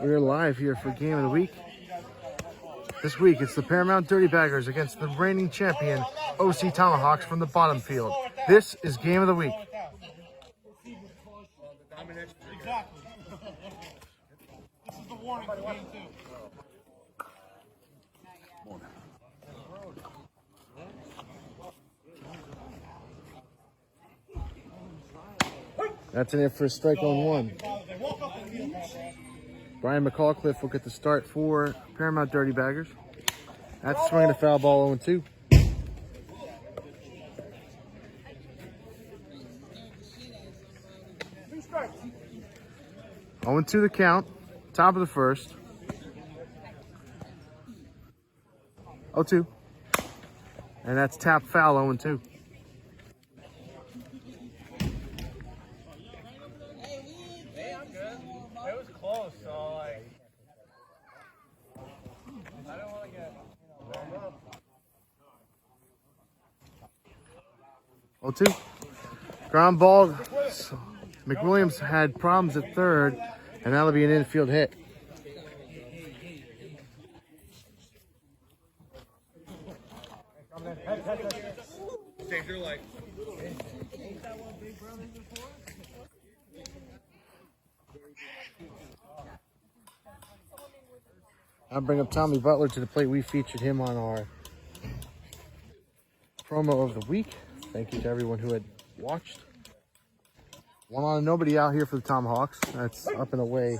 We're live here for Game of the Week. This week, it's the Paramount Dirty Baggers against the reigning champion, OC Tomahawks from the bottom field. This is Game of the Week. Exactly. This is the warning for game 2. That's in it for a strike on one. Brian McCallcliff will get the start for Paramount Dirty Baggers. That's swinging a foul ball 0-2. 0-2 the count, top of the first. 0-2. And that's tap foul 0-2. It was close, so like I don't want to get warmed up. 0-2. Ground ball. McWilliams had problems at third, and that'll be an infield hit. Save your life. I'll bring up Tommy Butler to the plate. We featured him on our promo of the week. Thank you to everyone who had watched. 1 on and nobody out here for the Tomahawks. That's up and away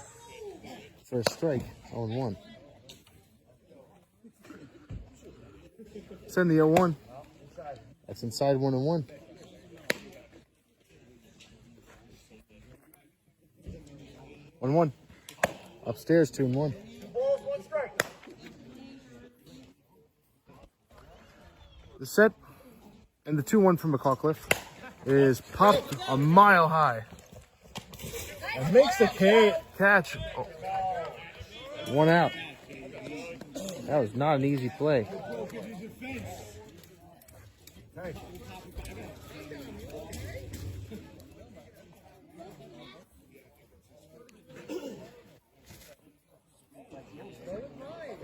for a strike, 0-1. Send the 0-1. That's inside 1-1. One. Upstairs 2-1. 2 balls, 1 strike. The set and the 2-1 from McCallcliff is popped a mile high. It makes the Catch. Oh. 1 out. That was not an easy play.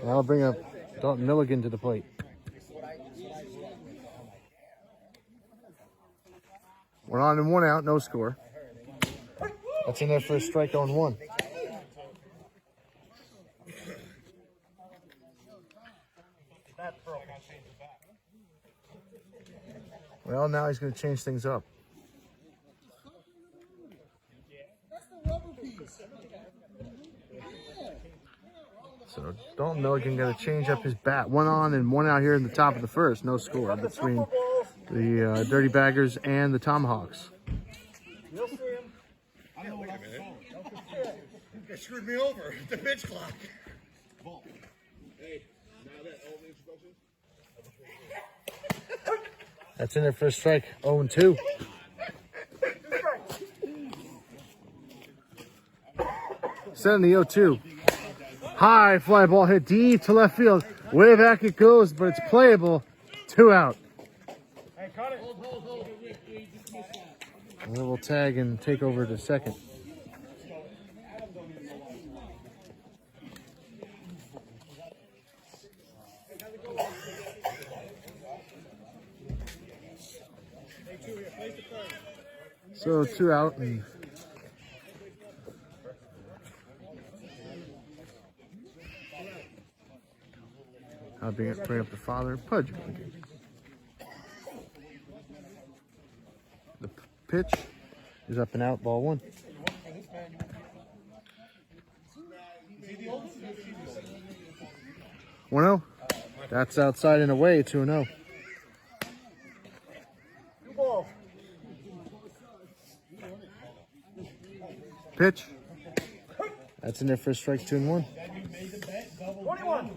And I'll bring up Dalton Milligan to the plate. We're on and 1 out, no score. That's in there for a strike on 1. Well, now he's going to change things up. So Dalton Milligan got to change up his bat. 1 on and 1 out here in the top of the first. No score between the Dirty Baggers and the Tomahawks. You'll see him. I know what I'm saying. They screwed me over. The pitch clock. Hey, now that all the instructions. That's in there for a strike. 0-2. Setting the 0-2. High fly ball hit deep to left field. Way back it goes, but it's playable. 2 out. Hey, cut it. And then we'll tag and take over to second. So 2 out, and I'll bring up the father, Pudge. The pitch is up and out, ball 1. One 0. That's outside and away, 2-0. Pitch. That's in there for a strike, 2-1. 21.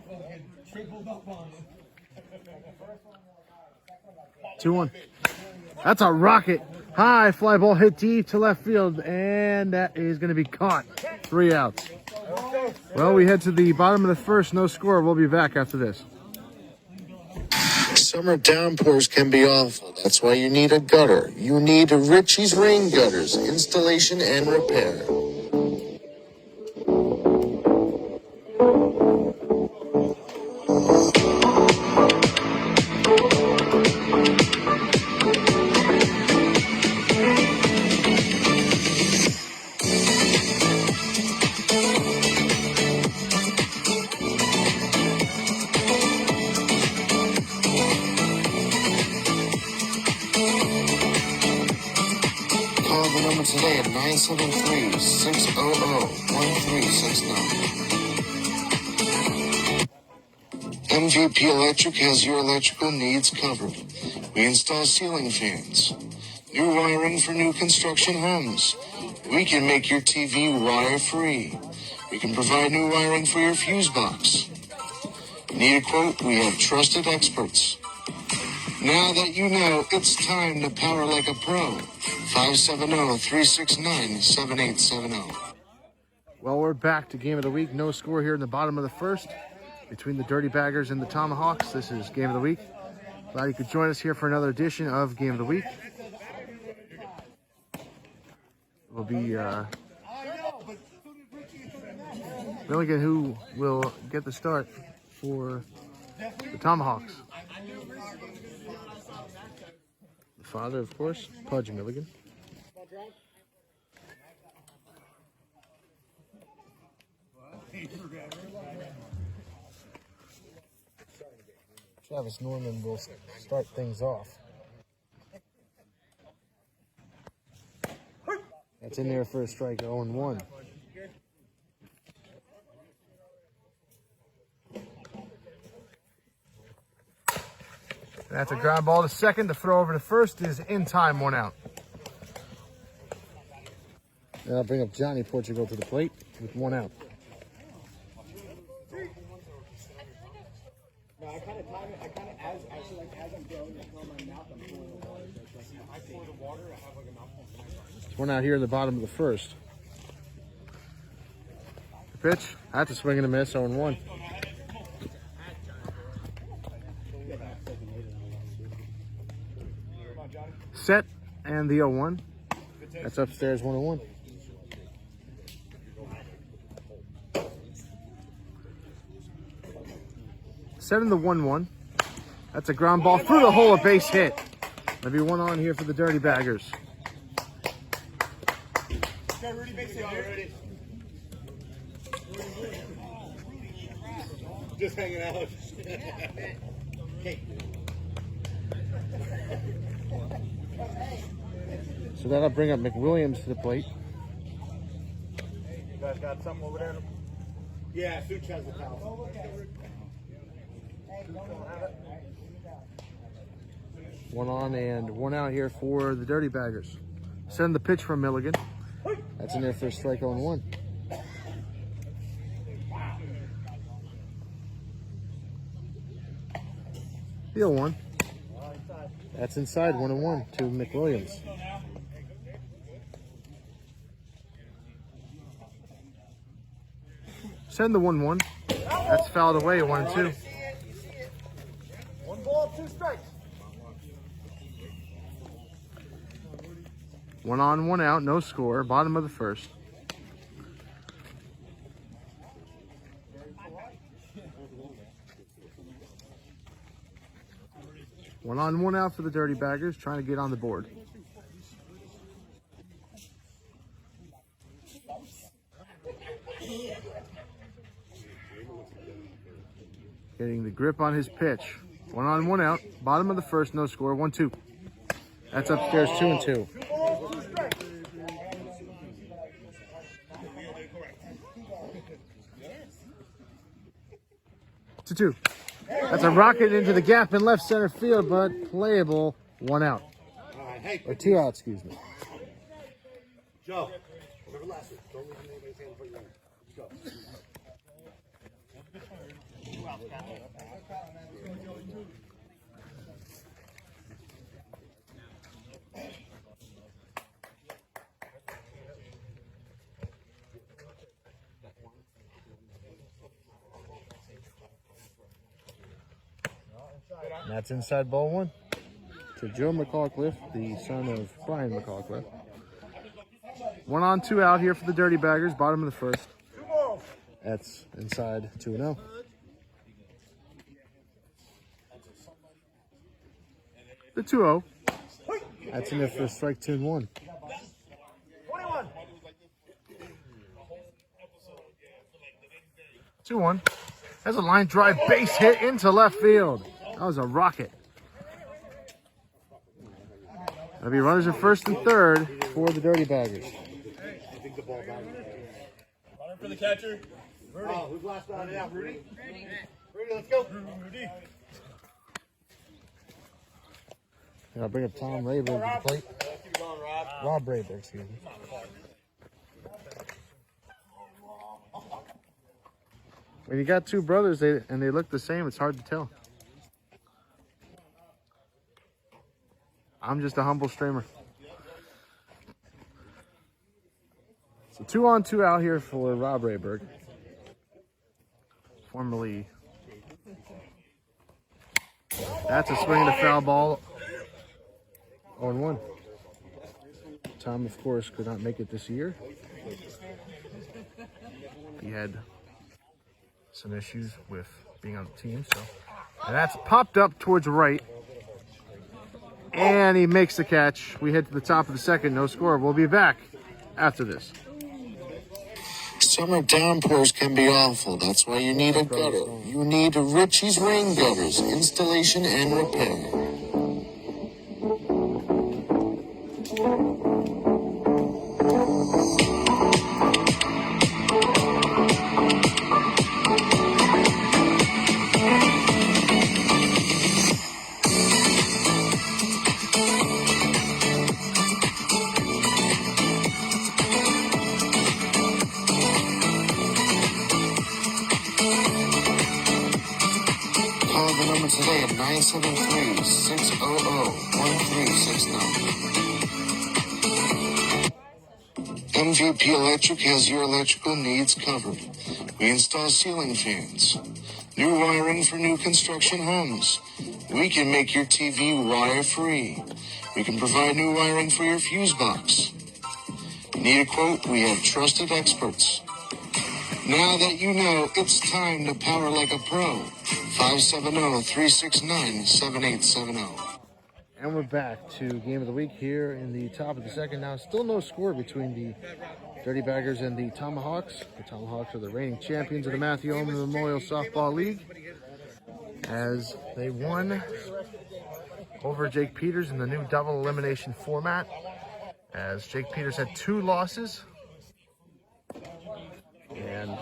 2-1. That's a rocket. High fly ball hit deep to left field, and that is going to be caught. 3 outs. Well, we head to the bottom of the first, no score. We'll be back after this. Summer downpours can be awful. That's why you need a gutter. You need Richie's Rain Gutters, installation and repair. 973-600-1369. MVP Electric has your electrical needs covered. We install ceiling fans, new wiring for new construction homes. We can make your TV wire-free. We can provide new wiring for your fuse box. Need a quote? We have trusted experts. Now that you know, it's time to power like a pro. 570-369-7870. Well, we're back to game of the week. No score here in the bottom of the first between the Dirty Baggers and the Tomahawks. This is game of the week. Glad you could join us here for another edition of game of the week. Will be Milligan who will get the start for the Tomahawks. The father, of course, Pudge Milligan. Travis Norman will start things off. That's in there for a strike, 0-1. That's a ground ball to second. The throw over to first is in time, 1 out. And I'll bring up Johnny Portugal to the plate with 1 out. No, I kind of time it. I kind of as I'm going to throw my mouth, I'm pulling the water. I pour the water. I have like a mouthful. It's 1 out here in the bottom of the first. The pitch. That's a swing and a miss. 0-1. Set and the 0-1. That's upstairs, 1-1. Setting the 1-1. That's a ground ball through the hole, a base hit. There'll be 1 on here for the Dirty Baggers. Just hanging out. So that'll bring up McWilliams to the plate. You guys got something over there? Yeah, Such has the towel. 1 on and 1 out here for the Dirty Baggers. Send the pitch from Milligan. That's in there for a strike, 0-1. The 0-1. That's inside, 1-1 to McWilliams. Send the 1-1. That's fouled away, 1-2. 1 ball, 2 strikes. 1 on, 1 out, no score. Bottom of the first. One on, 1 out for the Dirty Baggers, trying to get on the board. Getting the grip on his pitch. 1 on, 1 out. Bottom of the first, no score. 1-2. That's upstairs, 2-2. 2-2. That's a rocket into the gap in left center field, but playable. 1 out. Or 2 out, excuse me. Joe, relax it. Don't leave anybody's hand before you go. And that's inside ball 1 to Joe McCawcliff, the son of Brian McCawcliff. 1 on, 2 out here for the Dirty Baggers, bottom of the first. That's inside 2-0. The 2-0. That's in there for a strike, 2-1. 2-1. That's a line drive base hit into left field. That was a rocket. There'll be runners at first and third for the Dirty Baggers. the ball back. Running for the catcher. Oh, who's last out? Yeah, Rudy. Rudy, let's go. Rudy. I'll bring up Tom Rayburg to the plate. Keep it going, Rob. Rob Rayburg, excuse me. When you got two brothers and they look the same, it's hard to tell. I'm just a humble streamer. So 2 on 2 out here for Rob Rayburg. Formerly. That's a swing and a foul ball. 0-1. Tom, of course, could not make it this year. He had some issues with being on the team, so. And that's popped up towards right. And he makes the catch. We hit to the top of the second, no score. We'll be back after this. Summer downpours can be awful. That's why you need a gutter. You need Richie's Rain Gutters, installation and repair. Call the number today at 973-600-1369. MVP Electric has your electrical needs covered. We install ceiling fans, new wiring for new construction homes. We can make your TV wire-free. We can provide new wiring for your fuse box. Need a quote? We have trusted experts. Now that you know, it's time to power like a pro. 570-369-7870. And we're back to game of the week here in the top of the second. Now, still no score between the Dirty Baggers and the Tomahawks. The Tomahawks are the reigning champions of the Matthew Oman Memorial Softball League, as they won over Jake Peters in the new double elimination format, as Jake Peters had 2 losses. And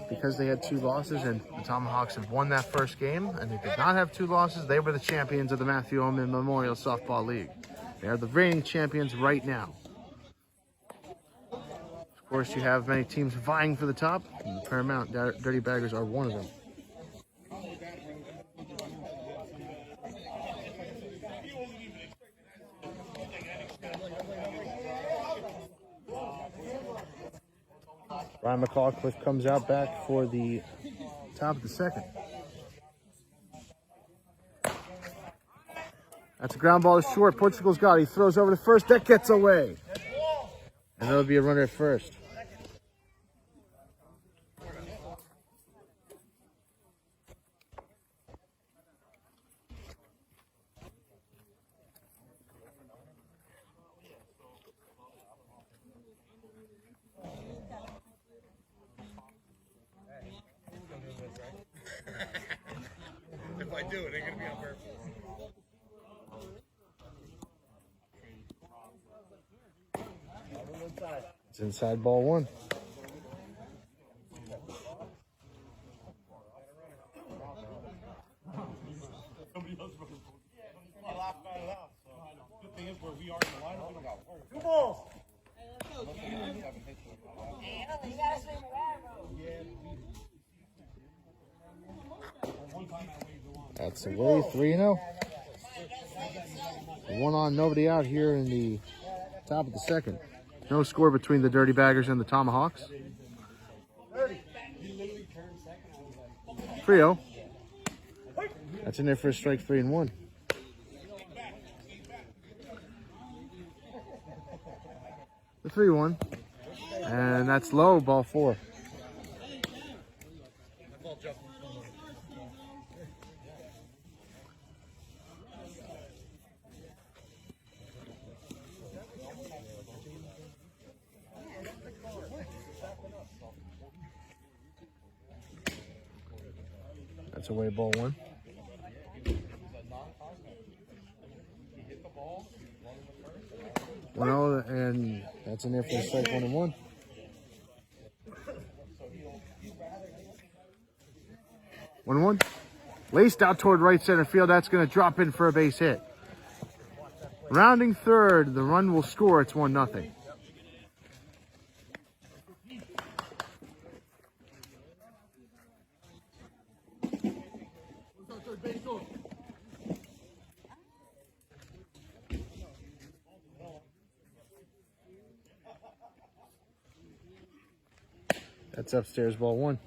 because they had 2 losses and the Tomahawks have won that first game and they did not have 2 losses, they were the champions of the Matthew Oman Memorial Softball League. They are the reigning champions right now. Of course, you have many teams vying for the top, and the Paramount Dirty Baggers are one of them. Ryan McCall comes out back for the top of the second. That's a ground ball short. Portugal's got it. He throws over to first. That gets away. And that'll be a runner at first. If I do, it ain't gonna be on purpose. It's inside ball 1. Somebody else wrote it. I laughed at it out. Good thing is where we are in the lineup, we don't got work. 2 balls. That's away, 3-0. 1 on, nobody out here in the top of the second. No score between the Dirty Baggers and the Tomahawks. 3-0. That's in there for a strike, 3-1. The 3-1. And that's low, ball 4. That's away, ball 1. 1-0, and that's in there for the strike. 1-1. 1-1. Laced out toward right center field. That's going to drop in for a base hit. Rounding third, the run will score. It's 1-0. That's upstairs, ball 1.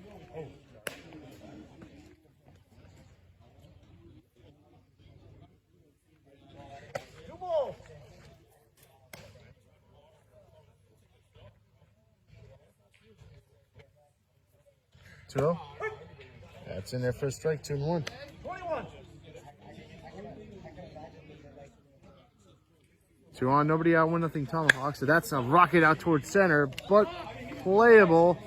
Two. That's in there for a strike. 2-1. 21. 2 on, nobody out. 1-0 Tomahawks. So that's a rocket out towards center, but playable.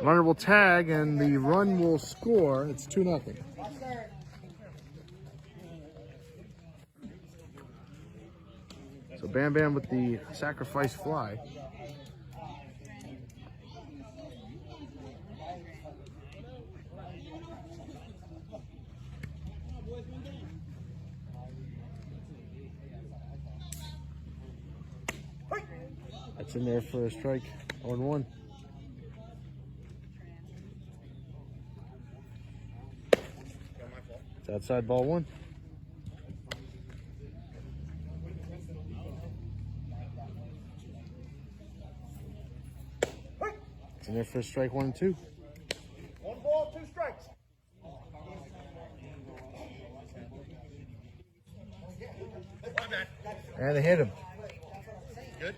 Runner will tag, and the run will score. It's 2-0. So Bam Bam with the sacrifice fly. That's in there for a strike. 0-1. It's outside, ball 1. It's in there for a strike. 1-2. 1 ball, 2 strikes. And they hit him. Good.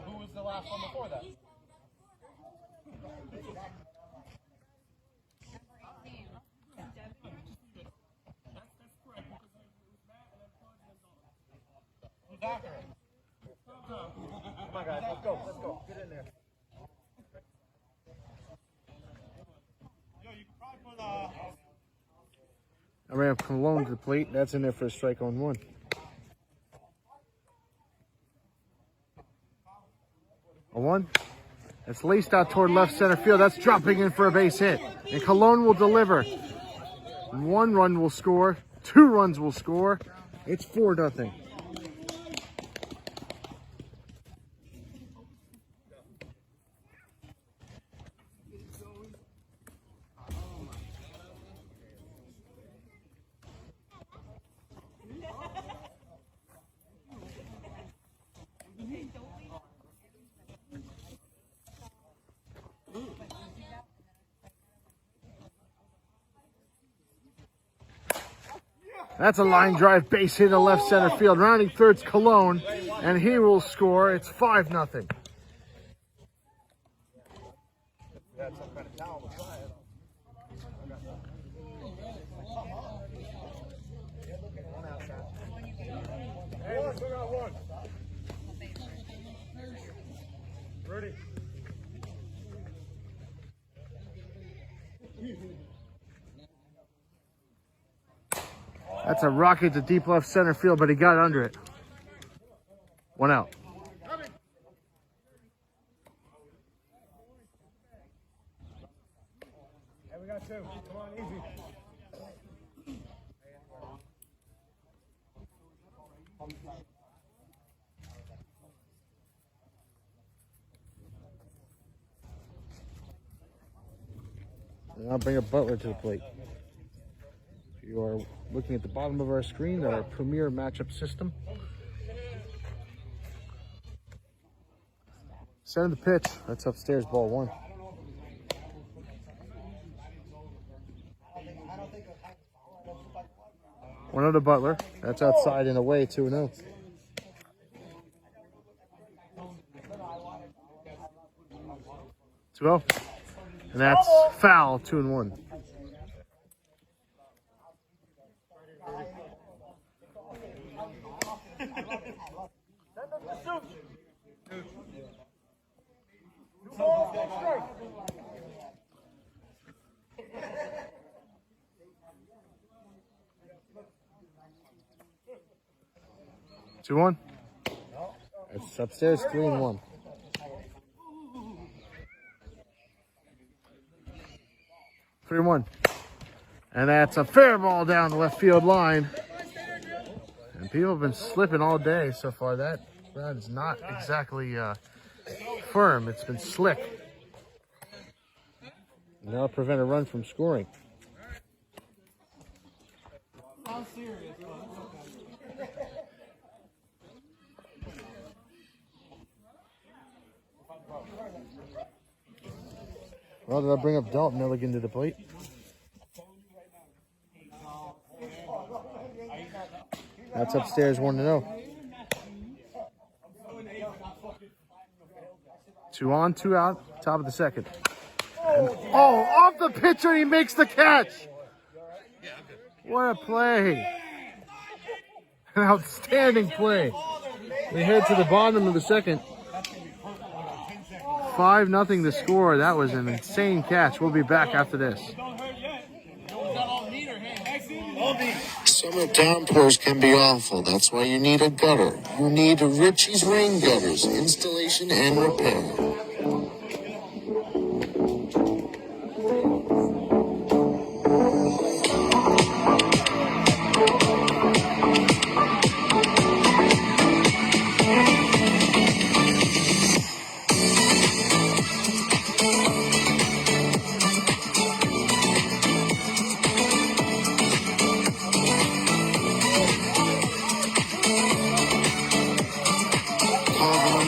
Who was the last one before that? Who's after him? Come on, guys, let's go. Let's go. Get in there. Yo, you can probably put I ran Cologne to the plate. That's in there for a strike. 1-1. 1. That's laced out toward left center field. That's dropping in for a base hit. And Cologne will deliver. 1 run will score. 2 runs will score. It's 4-0. That's a line drive base hit to left center field. Rounding third's Cologne, and he will score. It's 5-0. Ready. That's a rocket to deep left center field, but he got under it. 1 out. Hey, we got 2. Come on, easy. And I'll bring up Butler to the plate. You are looking at the bottom of our screen, our premier matchup system. Center the pitch. That's upstairs, ball 1. One out to Butler. That's outside and away, 2-0. Two-0. And that's foul, 2-1. 2-1. It's upstairs, 3-1. 3-1. And that's a fair ball down the left field line. And people have been slipping all day so far. That ground is not exactly firm. It's been slick. And that'll prevent a run from scoring. Well, did I bring up Dalton Milligan to the plate? That's upstairs, 1-0. 2 on, 2 out, top of the second. And, oh, off the pitcher, he makes the catch. What a play. An outstanding play. We head to the bottom of the second. 5-0 the score. That was an insane catch. We'll be back after this. Summer downpours can be awful. That's why you need a gutter. You need Richie's Rain Gutters, installation and repair.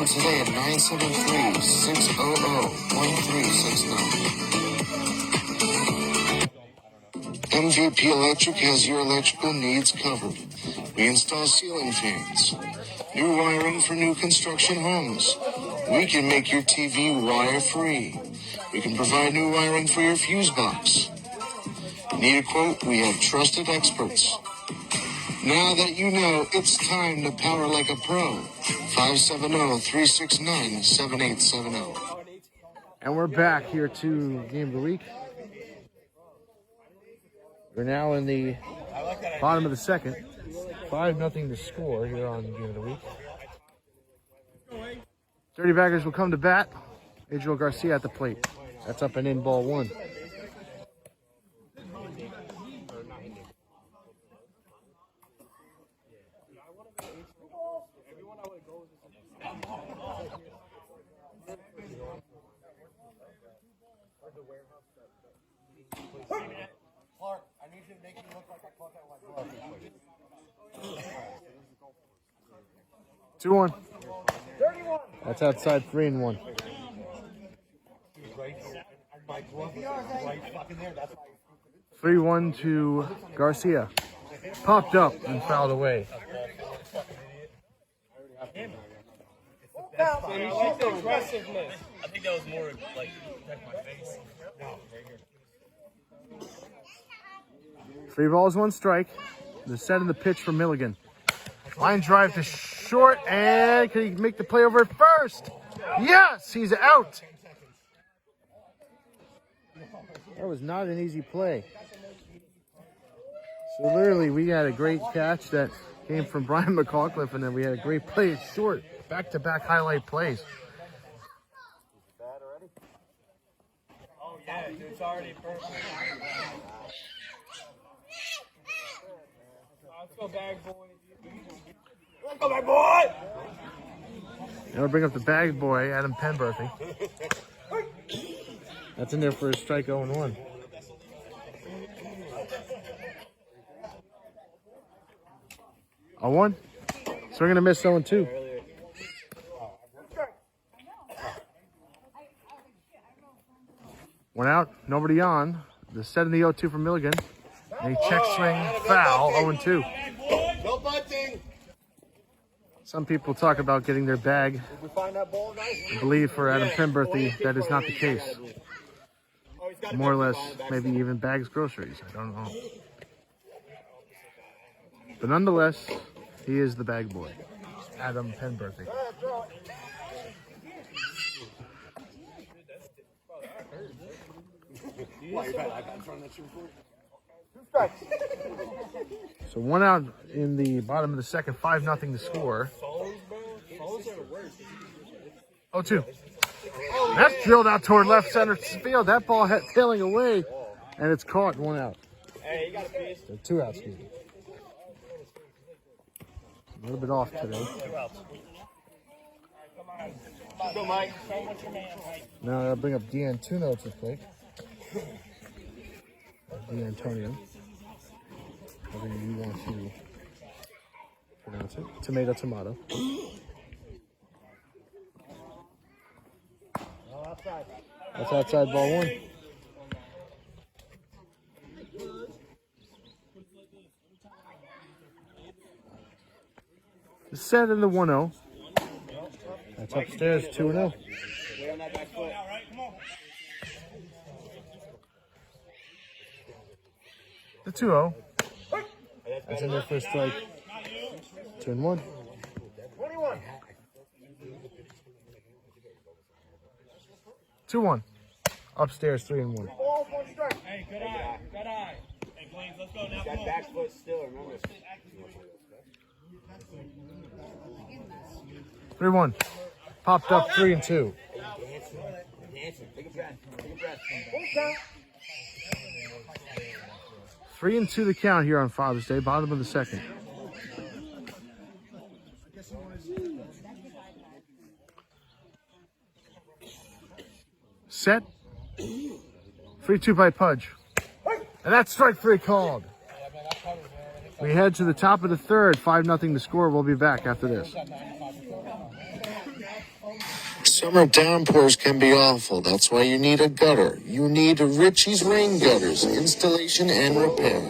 Today at 973-600-1369. MVP Electric has your electrical needs covered. We install ceiling fans, new wiring for new construction homes. We can make your TV wire-free. We can provide new wiring for your fuse box. Need a quote? We have trusted experts. Now that you know, it's time to power like a pro. 570-369-7870. And we're back here to Game of the Week. We're now in the bottom of the second. 5-0 to score here on Game of the Week. Dirty Baggers will come to bat. Adriel Garcia at the plate. That's up and in, ball 1. Clark, I need you to make me look like I caught that with my glove. 2-1. That's outside, 3-1. 3-1 to Garcia. Popped up and fouled away. I like the aggressiveness. I think that was more like protect my face. 3 balls, 1 strike. The set of the pitch for Milligan. Line drive to short, and can he make the play over at first? Yes, he's out. That was not an easy play. So literally, we had a great catch that came from Brian McAuliffe, and then we had a great play at short. Back-to-back highlight plays. Oh yeah, dude, it's already perfect. Let's go bag boy. Let's go bag boy! Now we'll bring up the bag boy, Adam Penberthy. That's in there for a strike 0-1. A 1. So we're going to miss 0-2. One out, nobody on. The set in the 0-2 from Milligan. And he check swing, foul, 0-2. No bunting. Some people talk about getting their bag. Did we find that ball, guys? I believe for Adam Penberthy, that is not the case. More or less, maybe even bags groceries. I don't know. But nonetheless, he is the bag boy, Adam Penberthy. So 1 out in the bottom of the second, 5-0 to score. 0-2. That's drilled out toward left center field. That ball tailing away, and it's caught. 1 out. Hey, you got a piece. So 2 outs, excuse me. A little bit off today. 2 outs. Go, Mike. Now I'll bring up D'Antuno to the plate. D'Antonio. However you want to pronounce it. Tomato, tomato. That's outside ball 1. Set in the 1-0. That's upstairs, 2-0. The 2-0. That's in there for a strike. 2-1. 21. 2-1. Upstairs, 3-1. Ball, 1 strike. Hey, good eye. Good eye. Hey, Blaine, let's go now. That back foot still, remember. 3-1. Popped up 3-2. Dancing. Take a breath. Take a breath. 3-2 the count here on Father's Day, bottom of the second. Set. 3-2 by Pudge. And that's strike 3 called. We head to the top of the third, 5-0 to score. We'll be back after this. Summer downpours can be awful. That's why you need a gutter. You need Richie's Rain Gutters, installation and repair.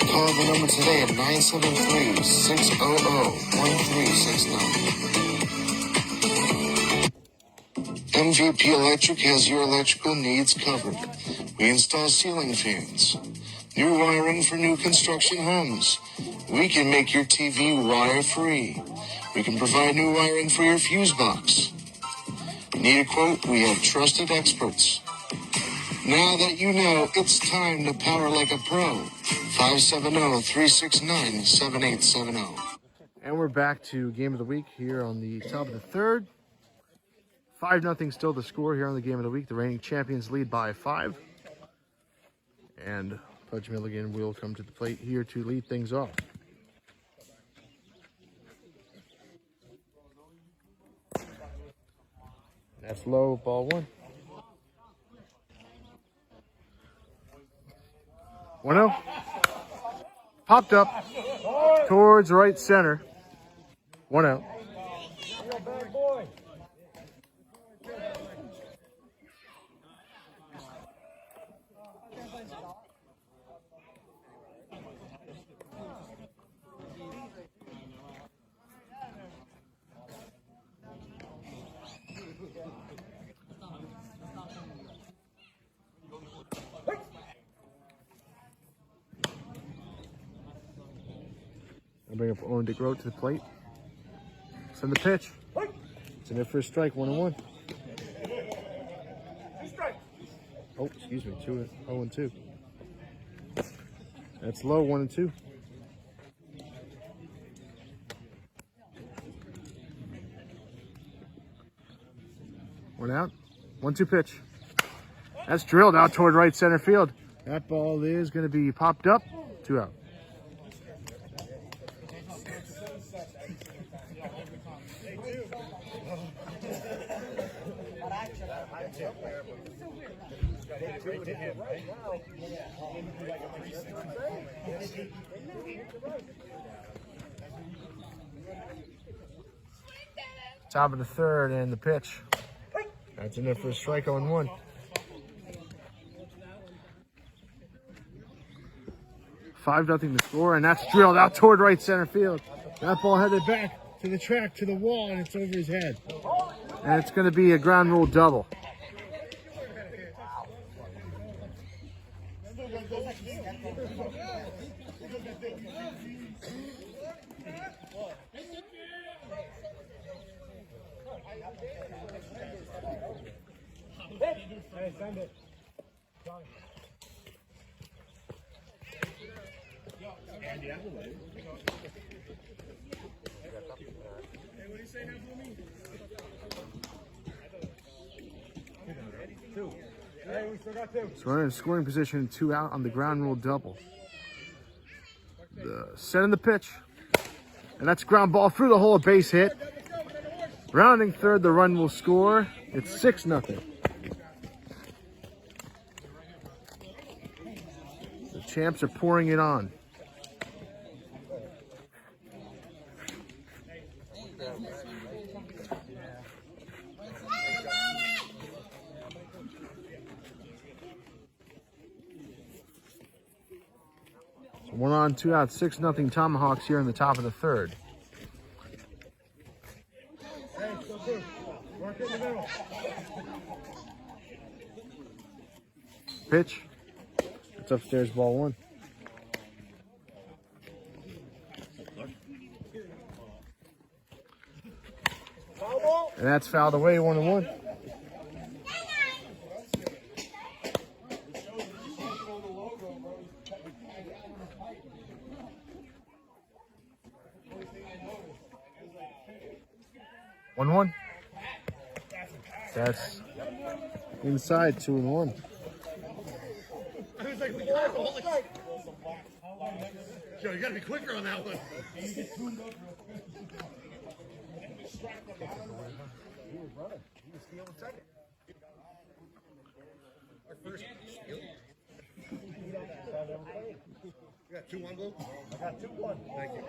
Call the number today at 973-600-1369. MVP Electric has your electrical needs covered. We install ceiling fans, new wiring for new construction homes. We can make your TV wire-free. We can provide new wiring for your fuse box. Need a quote? We have trusted experts. Now that you know, it's time to power like a pro. 570-369-7870. And we're back to Game of the Week here on the top of the third. 5-0 still the score here on the Game of the Week. The reigning champions lead by 5. And Pudge Milligan will come to the plate here to lead things off. That's low, ball 1. 1-0. Popped up towards right center. 1 out. Bad boy. I'll bring up Owen DeGroat to the plate. Send the pitch. It's in there for a strike, 1-1. Oh, excuse me, 0-2. That's low, 1-2. One out. 1-2 pitch. That's drilled out toward right center field. That ball is going to be popped up. 2 out. Top of the third and the pitch. That's in there for a strike, 0-1. 5-0 the score, and that's drilled out toward right center field. That ball headed back to the track, to the wall, and it's over his head. And it's going to be a ground rule double. Hey, send it. Andy, out of the way. Hey, what do you say now, Boomy? Two. Hey, we still got two. So we're in scoring position, 2 out on the ground rule double. Setting the pitch. And that's ground ball through the hole, base hit. Rounding third, the run will score. It's 6-0. The champs are pouring it on. So 1 on, 2 out, 6-0 Tomahawks here in the top of the third. Hey, still two. Work in the middle. Pitch. It's upstairs, ball 1. And that's fouled away, 1-1. One. That's inside, 2-1. I was like, we got it. Joe, you gotta be quicker on that one. He was running. He was stealing second. Our first steal. You got 2-1, Blue? I got 2-1. Thank you.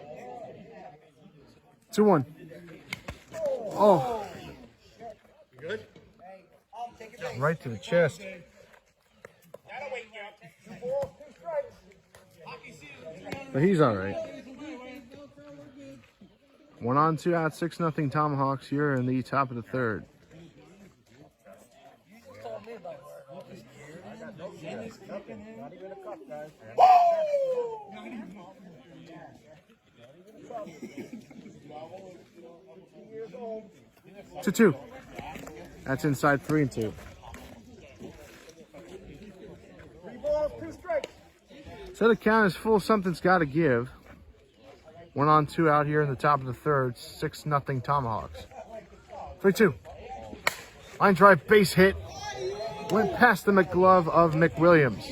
2-1. Oh. You good? Right to the chest. But he's all right. 1 on, 2 out, 6-0 Tomahawks here in the top of the third. To 2. That's inside, 3-2. 3 balls, 2 strikes. So the count is full. Something's got to give. 1 on, 2 out here in the top of the third. 6-0 Tomahawks. 3-2. Line drive, base hit. Went past the McGlove of McWilliams.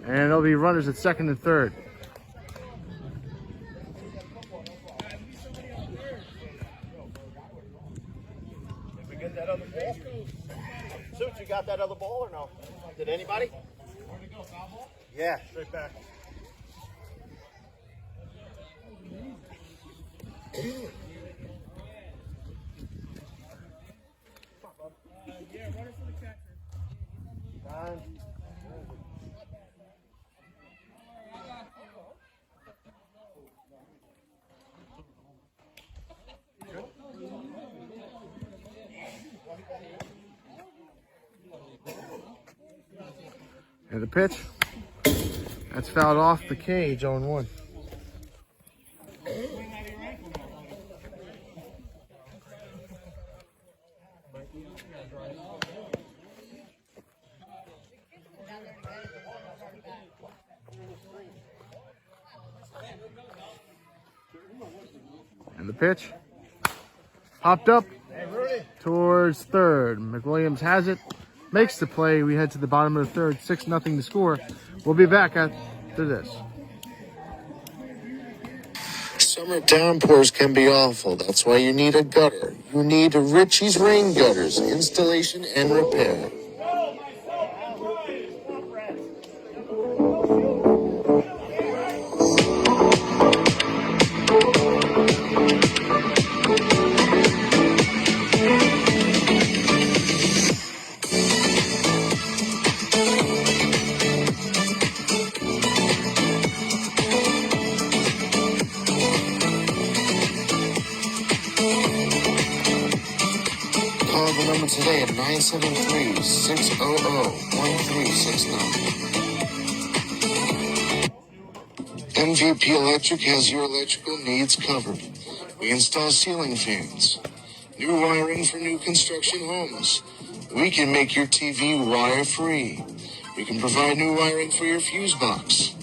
And there'll be runners at second and third. Did we get that other ball? Suits, you got that other ball or no? Did anybody? Where'd it go, foul ball? Yeah, straight back. Yeah, runner for the catcher. Time. And the pitch. That's fouled off the cage, 0-1. And the pitch. Popped up towards third. McWilliams has it. Makes the play. We head to the bottom of the third. 6-0 to score. We'll be back after this. Summer downpours can be awful. That's why you need a gutter. You need Richie's Rain Gutters, installation and repair. today at 973-600-1369. MVP Electric has your electrical needs covered. We install ceiling fans, new wiring for new construction homes. We can make your TV wire-free. We can provide new wiring for your fuse box.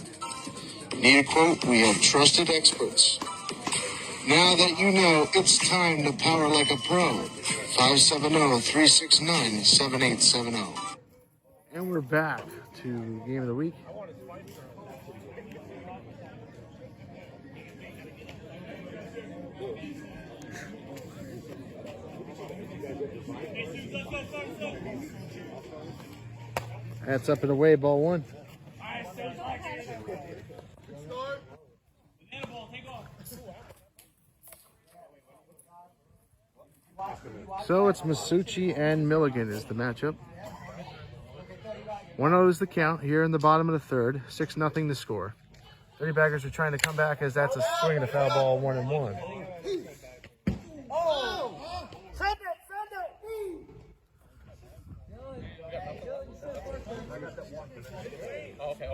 Need a quote? We have trusted experts. Now that you know, it's time to power like a pro. 570-369-7870. And we're back to Game of the Week. That's up and away, ball one. So it's Masucci and Milligan is the matchup. 1-0 is the count here in the bottom of the third. 6-0 the score. Dirty Baggers are trying to come back as that's a swing and a foul ball, 1-1. Okay.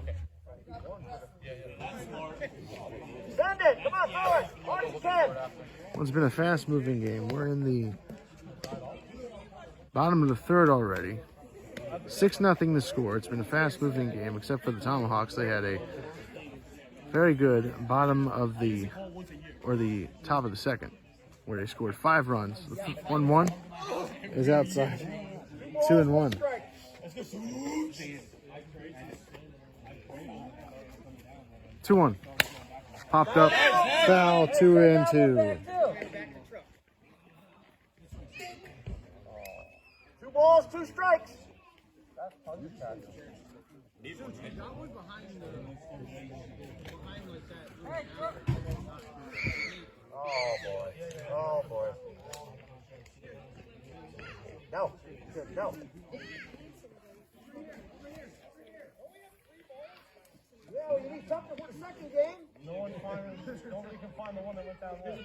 Send it. Come on, forward. Hard as you can. Well, it's been a fast-moving game. We're in the bottom of the third already. 6-0 the score. It's been a fast-moving game, except for the Tomahawks. They had a very good bottom of the, or the top of the second, where they scored 5 runs. 1-1 is outside. 2-1. 2-1. Popped up. Foul. 2-2. 2 balls, 2 strikes. Oh boy. No. No. Yeah, you need something for the second game. Nobody can find the one that went down there.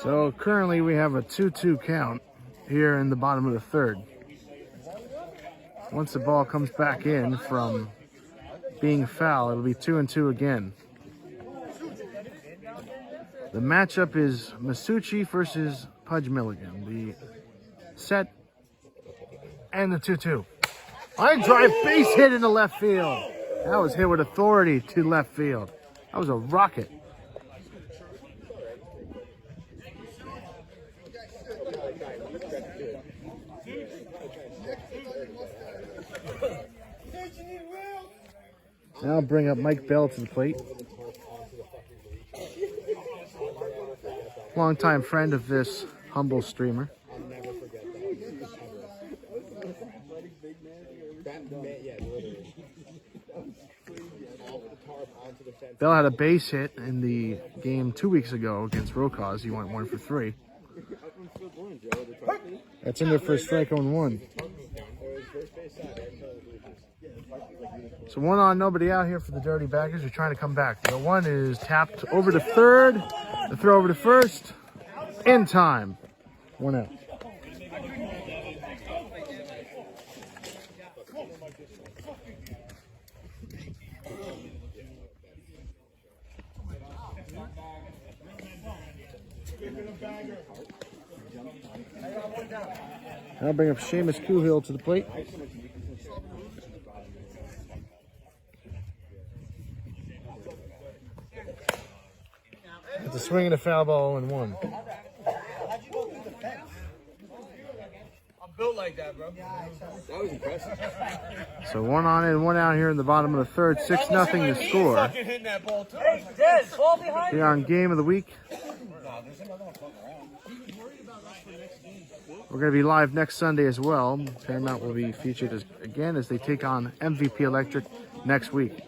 So currently we have a 2-2 count here in the bottom of the third. Once the ball comes back in from being foul, it'll be 2-2 again. The matchup is Masucci versus Pudge Milligan. The set and the 2-2. Line drive base hit in the left field. That was hit with authority to left field. That was a rocket. Now I'll bring up Mike Bell to the plate. Longtime friend of this humble streamer. Bell had a base hit in the game 2 weeks ago against Rokaz. He went 1 for 3. That's in there for a strike on 1. So 1 on, nobody out here for the Dirty Baggers. They're trying to come back. The 1 is tapped over to third. The throw over to first. In time. 1 out. I'll bring up Seamus Kuhill to the plate. It's a swing and a foul ball and 1. I'm built like that, bro. That was impressive. So 1 on and 1 out here in the bottom of the third. 6-0 the score. Fucking hitting that ball too. Here on Game of the Week. We're going to be live next Sunday as well. Paramount will be featured again as they take on MVP Electric next week.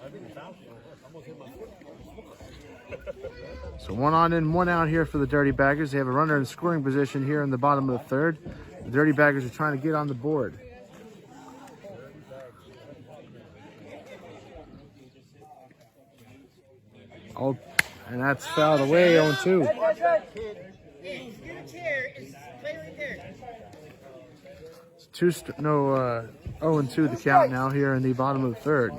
So 1 on and 1 out here for the Dirty Baggers. They have a runner in scoring position here in the bottom of the third. The Dirty Baggers are trying to get on the board. Oh, and that's fouled away, 0-2. 0-2 the count now here in the bottom of the third.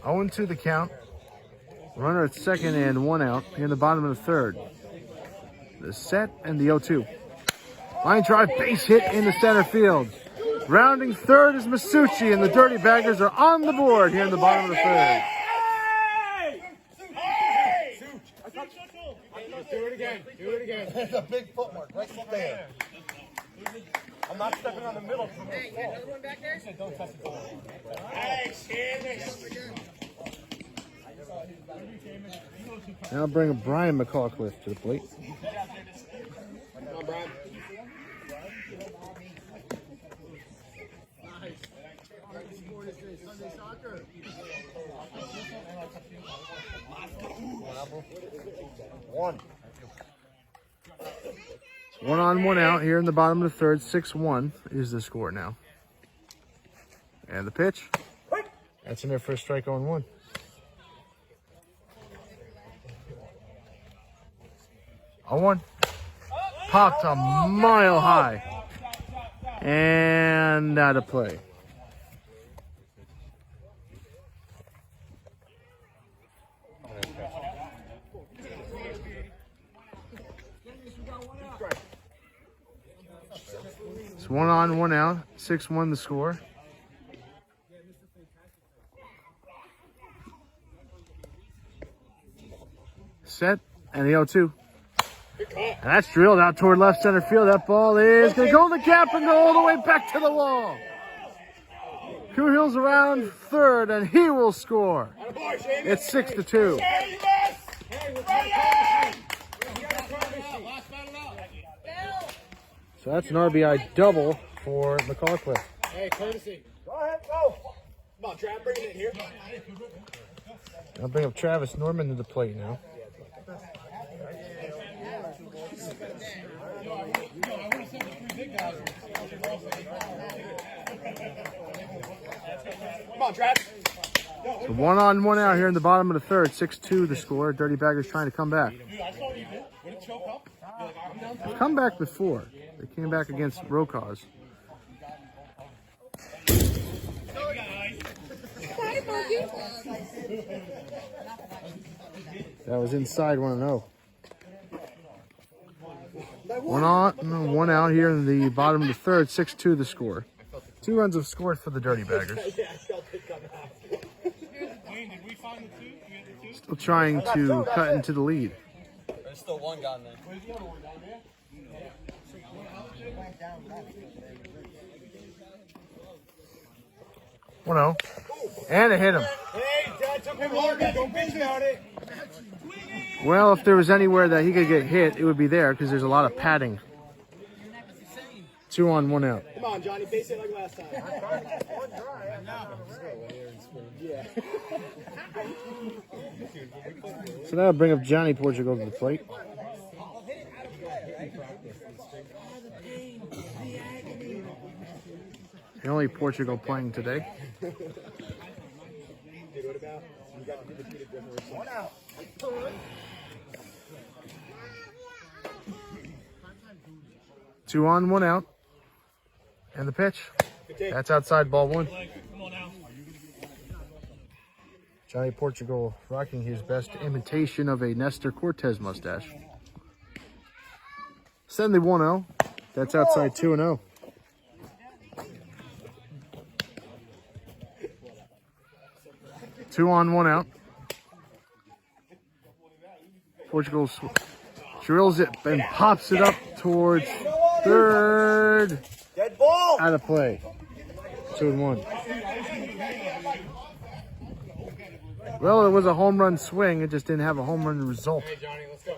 Owen to the count. Runner at second and 1 out here in the bottom of the third. The set and the 0-2. Line drive base hit in the center field. Rounding third is Masucci, and the Dirty Baggers are on the board here in the bottom of the third. Do it again. Do it again. It's a big footwork. Right foot there. I'm not stepping on the middle. Hey, another one back there? Don't touch the ball. Hey, Now bring Brian McCallcliff to the plate. Come on, Brian. One. 1 on, 1 out here in the bottom of the third. 6-1 is the score now. And the pitch. That's in there for a strike on 1. On 1. Popped a mile high. And out of play. It's 1 on, 1 out. 6-1 the score. Set and the 0-2. And that's drilled out toward left center field. That ball is going to go in the gap and go all the way back to the wall. Coohill's around third, and he will score. It's 6-2. So that's an RBI double for McCallcliff. Hey, courtesy. Go ahead, go. Come on, Trav, bring it in here. I'll bring up Travis Norman to the plate now. Come on, Trav. So 1 on, 1 out here in the bottom of the third. 6-2 the score. Dirty Baggers trying to come back. They've come back before. They came back against Rokaz. That was inside 1-0. 1 on, 1 out here in the bottom of the third. 6-2 the score. 2 runs have scored for the Dirty Baggers. Still trying to cut into the lead. There's still one gone there. 1-0. And it hit him. Hey, Dad took him hard. Don't bitch about it. Well, if there was anywhere that he could get hit, it would be there because there's a lot of padding. 2 on, 1 out. Come on, Johnny. Base it like last time. So that'll bring up Johnny Portugal to the plate. The only Portugal playing today. Two on, 1 out. And the pitch. That's outside, ball 1. Johnny Portugal rocking his best imitation of a Nestor Cortez mustache. Send the 1-0. That's outside 2-0. Two on, 1 out. Portugal drills it and pops it up towards third. Dead ball. Out of play. 2-1. Well, it was a home run swing. It just didn't have a home run result. Hey, Johnny, let's go.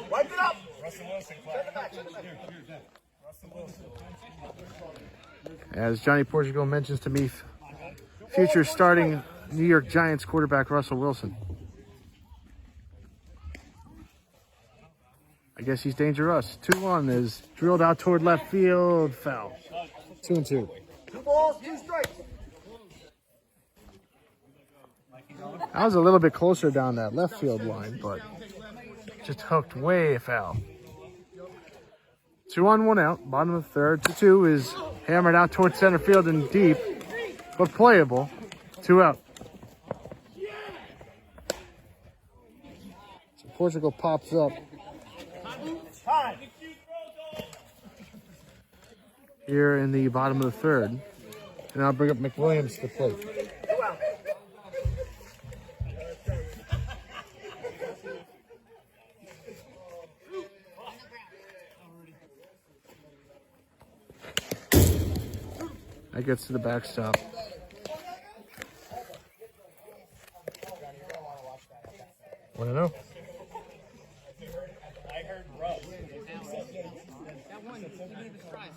Wipe it up. As Johnny Portugal mentions to me, future starting New York Giants quarterback Russell Wilson. I guess he's dangerous. 2-1 is drilled out toward left field. Foul. 2-2. 2 balls, 2 strikes. I was a little bit closer down that left field line, but just hooked way foul. 2 on, 1 out. Bottom of the third. 2-2 is hammered out towards center field and deep, but playable. 2 out. So Portugal pops up here in the bottom of the third. And I'll bring up McWilliams to play. That gets to the backstop. Want to know? I heard rough. That one, he gave us tries.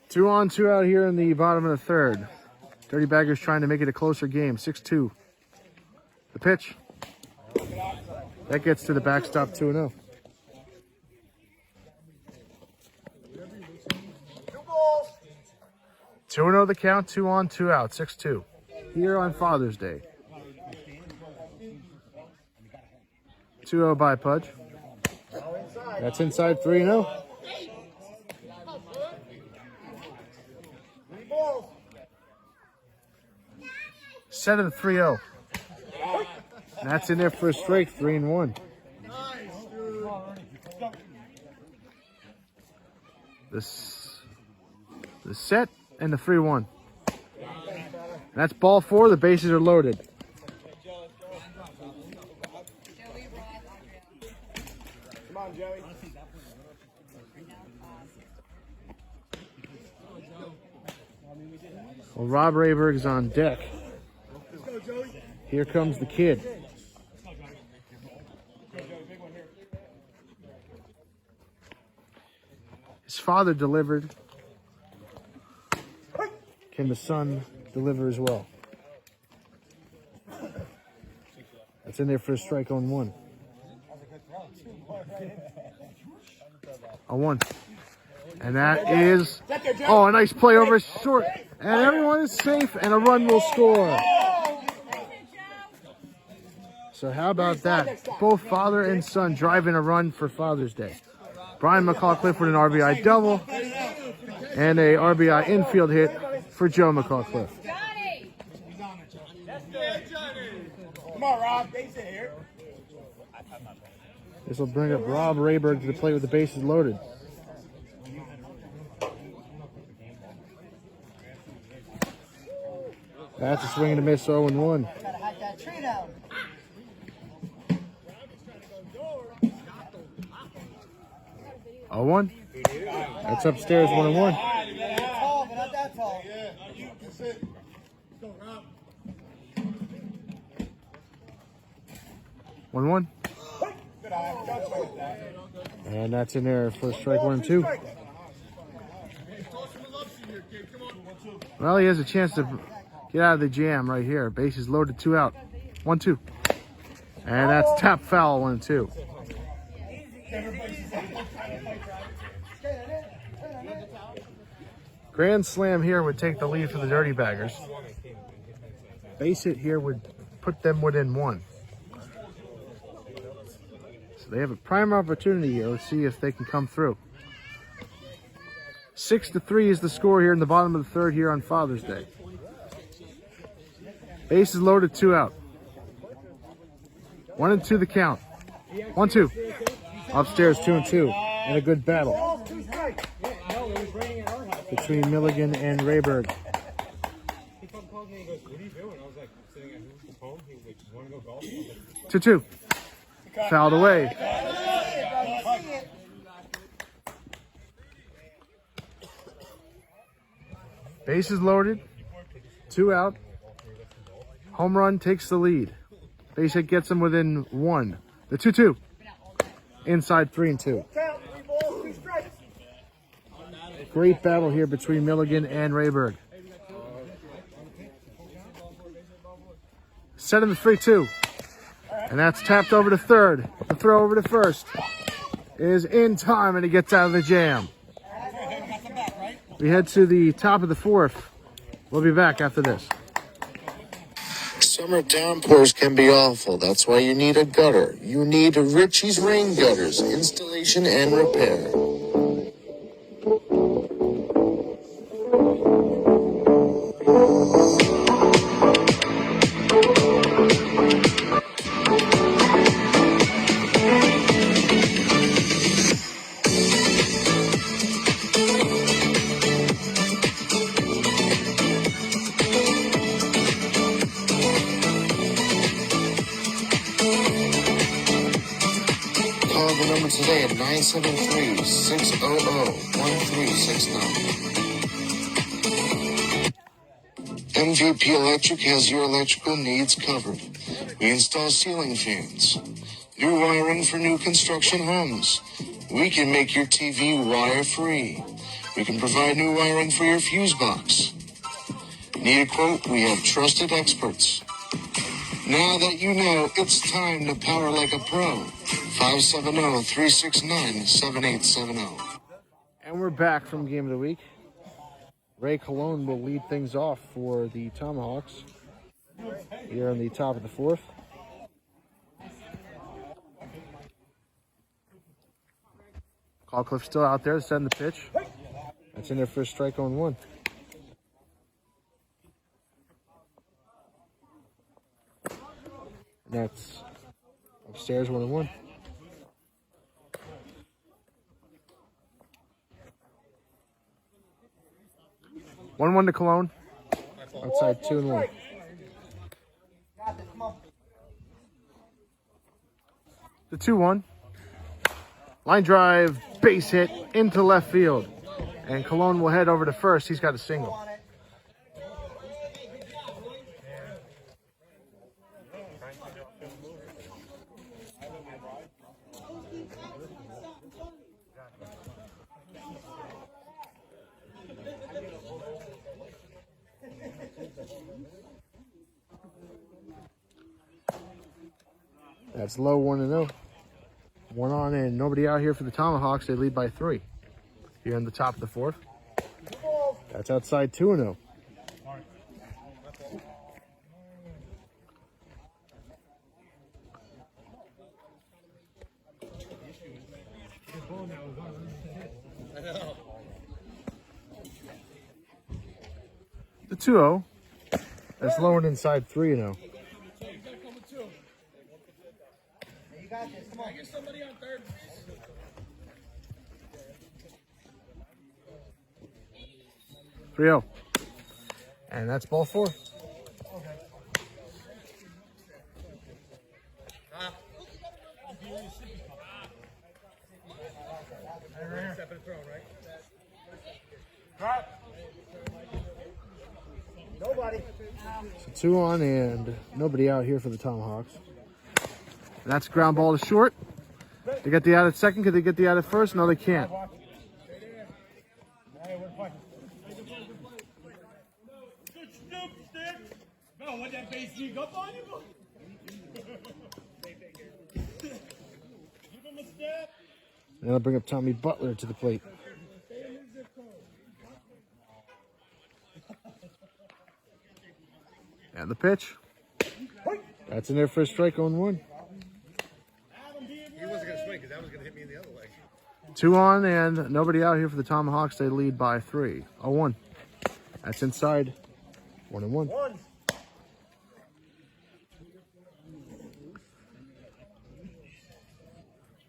2 on, 2 out here in the bottom of the third. Dirty Baggers trying to make it a closer game. 6-2. The pitch. That gets to the backstop 2-0. 2-0 the count, 2 on, 2 out, 6-2. Here on Father's Day. 2-0 by Pudge. That's inside 3-0. 7-3-0. That's in there for a strike, 3-1. The set and the 3-1. That's ball 4. The bases are loaded. Come on, Joey. Well, Rob Rayberg's on deck. Here comes the kid. His father delivered. Can the son deliver as well? That's in there for a strike on 1. A 1. And that is, oh, a nice play over short. And everyone is safe and a run will score. So how about that? Both father and son driving a run for Father's Day. Brian McCallcliff with an RBI double and a RBI infield hit for Joe McCallcliff. Come on, Rob. Base it here. This will bring up Rob Rayberg to the plate with the bases loaded. That's a swing and a miss, 0-1. Gotta hike that tree down. Oh, 1. That's upstairs, 1-1. Tall, but not that tall. 1-1. And that's in there for strike 1-2. Well, he has a chance to get out of the jam right here. Bases loaded, 2 out. 1-2. And that's tap foul, 1-2. Grand slam here would take the lead for the Dirty Baggers. Base hit here would put them within 1. So they have a prime opportunity here. Let's see if they can come through. 6-3 is the score here in the bottom of the third here on Father's Day. Bases loaded, 2 out. 1-2 the count. 1-2. Upstairs, 2-2. And a good battle between Milligan and Rayberg. 2-2. Fouled away. Bases loaded. 2 out. Home run takes the lead. Base hit gets them within 1. The 2-2. Inside 3-2. Great battle here between Milligan and Rayberg. Set him to 3-2. And that's tapped over to third. The throw over to first is in time, and he gets out of the jam. We head to the top of the fourth. We'll be back after this. Summer downpours can be awful. That's why you need a gutter. You need Richie's Rain Gutters, installation and repair. Call the number today at 973-600-1369. MVP Electric has your electrical needs covered. We install ceiling fans, new wiring for new construction homes. We can make your TV wire-free. We can provide new wiring for your fuse box. Need a quote? We have trusted experts. Now that you know, it's time to power like a pro. 570-369-7870. And we're back from Game of the Week. Ray Colon will lead things off for the Tomahawks here on the top of the fourth. Callcliff's still out there setting the pitch. That's in there for a strike on one. And that's upstairs 1-1. One to Cologne. Outside 2-1. The 2-1. Line drive, base hit into left field. And Cologne will head over to first. He's got a single. That's low 1-0. One on and nobody out here for the Tomahawks. They lead by 3 here in the top of the fourth. That's outside 2-0. The 2-0. That's lowered inside 3-0. You got this. Come on. Get somebody on third. 3-0. And that's ball 4. Step and throw, right? Nobody. So 2 on and nobody out here for the Tomahawks. And that's ground ball to short. They get the out at second. Could they get the out at first? No, they can't. And that'll bring up Tommy Butler to the plate. And the pitch. That's in there for a strike on 1. He wasn't going to swing because that was going to hit me in the other leg. 2 on and nobody out here for the Tomahawks. They lead by 3. 0-1. That's inside 1-1.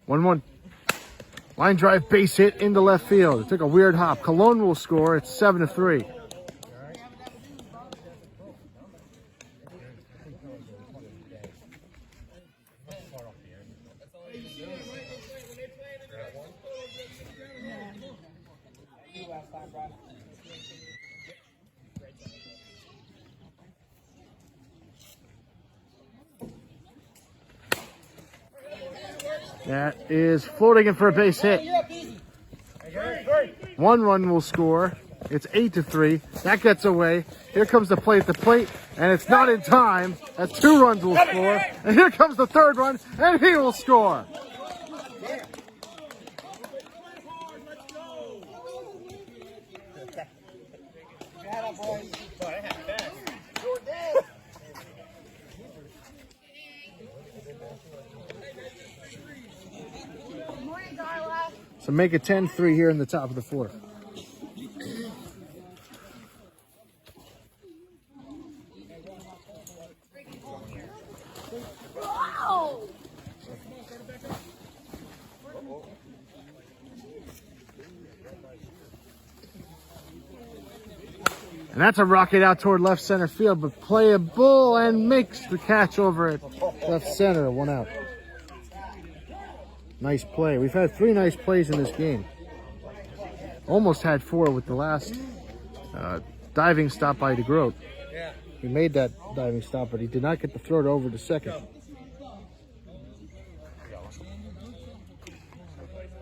1-1. Line drive, base hit into left field. It took a weird hop. Cologne will score. It's 7-3. That is floating in for a base hit. 1 run will score. It's 8-3. That gets away. Here comes the plate. The plate, and it's not in time. That's 2 runs will score. And here comes the 3rd run, and he will score. So make it 10-3 here in the top of the 4th. And that's a rocket out toward left center field, but playable and makes the catch over at left center. 1 out. Nice play. We've had 3 nice plays in this game. Almost had 4 with the last diving stop by DeGroat. He made that diving stop, but he did not get the throw over to second.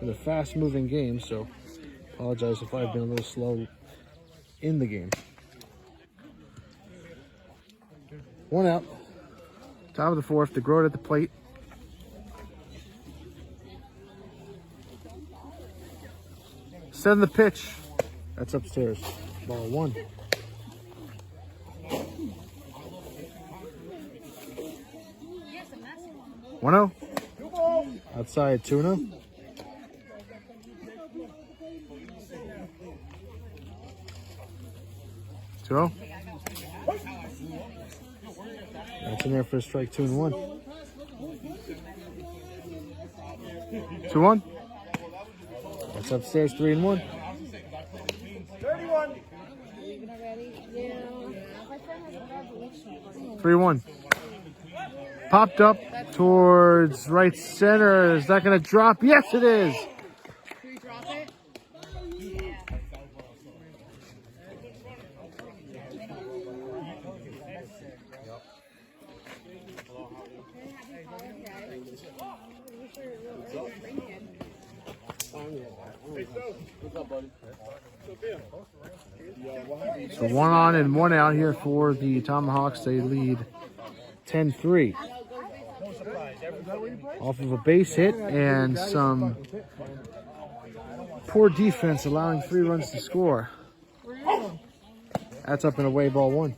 It's a fast-moving game, so apologize if I've been a little slow in the game. 1 out. Top of the 4th. DeGroat at the plate. Send the pitch. That's upstairs. Ball 1. One 0. Outside 2-0. Two. That's in there for a strike. 2-1. 2-1. That's upstairs. 3-1. 31. 3-1. Popped up towards right center. Is that going to drop? Yes, it is. Should we drop it? So 1 on and 1 out here for the Tomahawks. They lead 10-3. Off of a base hit and some poor defense, allowing 3 runs to score. That's up and away, ball 1.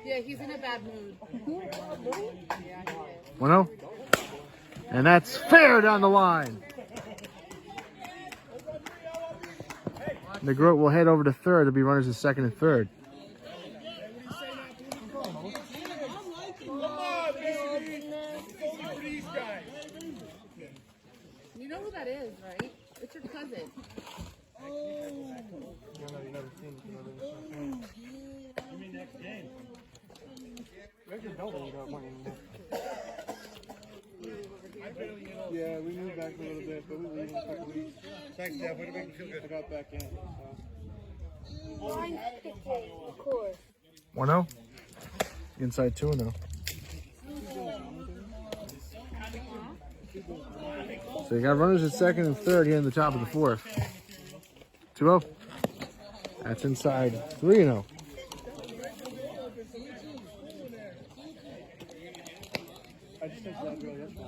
Yeah, he's in a bad mood. 1-0. And that's fair down the line. DeGroat will head over to third. There'll be runners in second and third. You know who that is, right? It's your cousin. Yeah, we moved back a little bit, but we leave in a couple weeks. Thanks, Dad. Way to make me feel good. I got back in. Of course. 1-0. Inside 2-0. So you got runners at second and third here in the top of the 4th. 2-0. That's inside 3-0. I just texted that girl yesterday.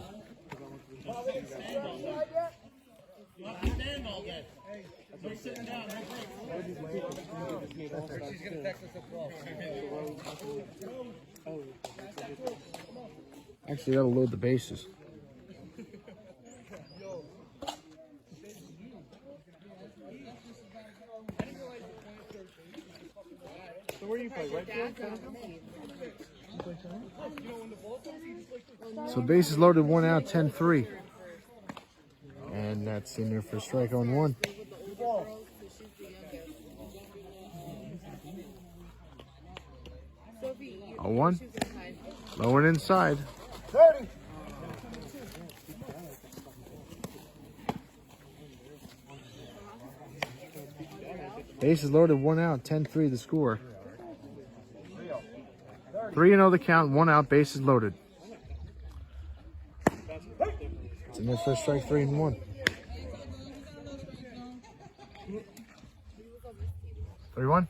She's gonna text us as well. Actually, that'll load the bases. So where do you play? Right there? So bases loaded, 1 out, 10-3. And that's in there for a strike on 1. A 1. Low and inside. 30. Bases loaded, 1 out, 10-3 the score. 3-0 the count, 1 out, bases loaded. It's in there for a strike, 3-1. 3-1.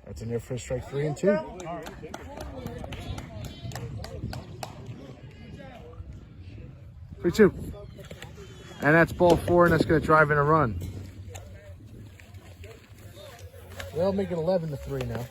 That's in there for a strike 3 and 2. Three, 2. And that's ball 4, and that's going to drive in a run. They'll make it 11-3 now.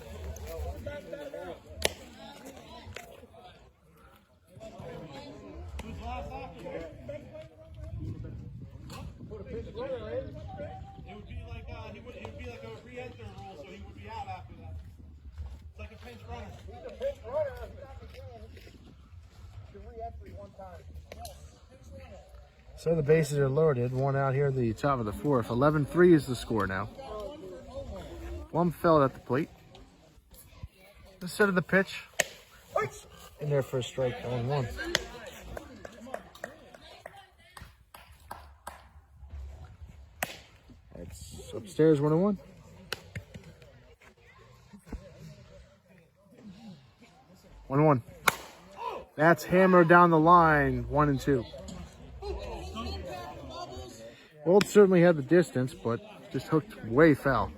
So the bases are loaded. One out here at the top of the 4th. 11-3 is the score now. Blumfeld at the plate. The set of the pitch. It's in there for a strike, 0-1. It's upstairs, 1-1. 1-1. That's hammered down the line, 1-2. Well, it certainly had the distance, but just hooked way foul.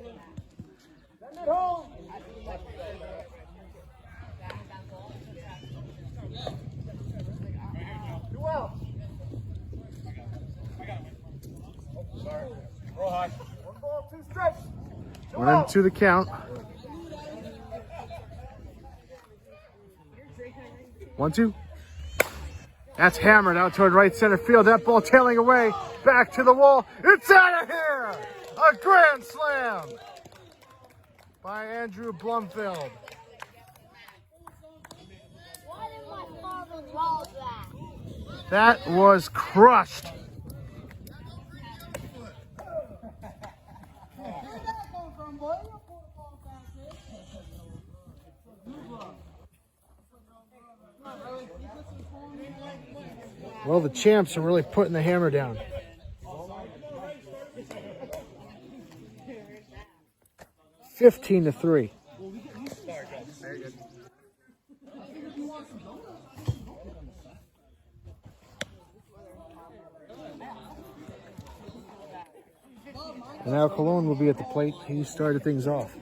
Roll high. 1 ball, 2 strikes. 1-2 the count. 1-2. That's hammered out toward right center field. That ball tailing away. Back to the wall. It's out of here! A grand slam by Andrew Blumfeld. Why did my father call that? That was crushed. Well, the champs are really putting the hammer down. $15-3. And now Cologne will be at the plate. He started things off.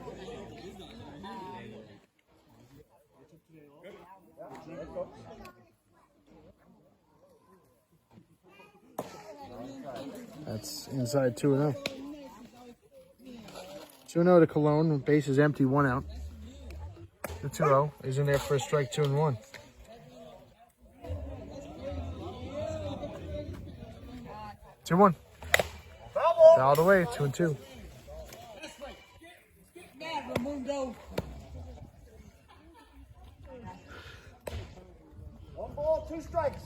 That's inside 2-0. 2-0 to Cologne. Base is empty, 1 out. The 2-0 is in there for a strike, 2-1. Two-one. Fouled away, 2-2. 1 ball, 2 strikes.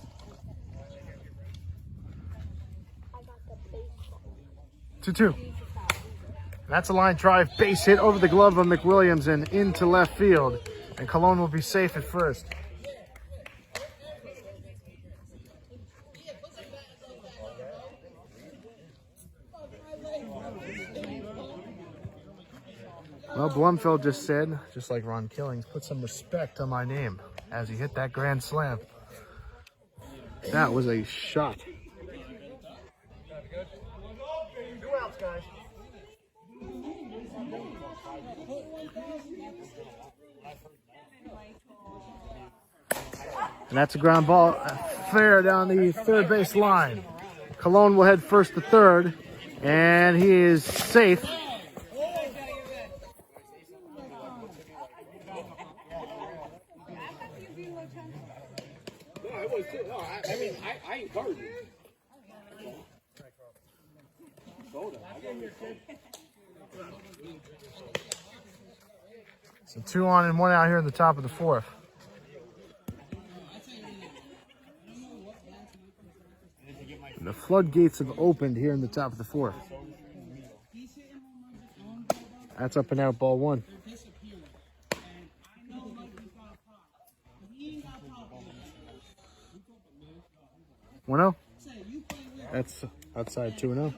2-2. That's a line drive, base hit over the glove of McWilliams and into left field. And Cologne will be safe at first. Well, Blumfeld just said, just like Ron Killings, put some respect on my name as he hit that grand slam. That was a shot. 2 outs, guys. And that's a ground ball fair down the third base line. Cologne will head first to third, and he is safe. I encourage you. So 2 on and 1 out here in the top of the 4th. And the floodgates have opened here in the top of the 4th. That's up and out, ball 1. One-0. That's outside 2-0.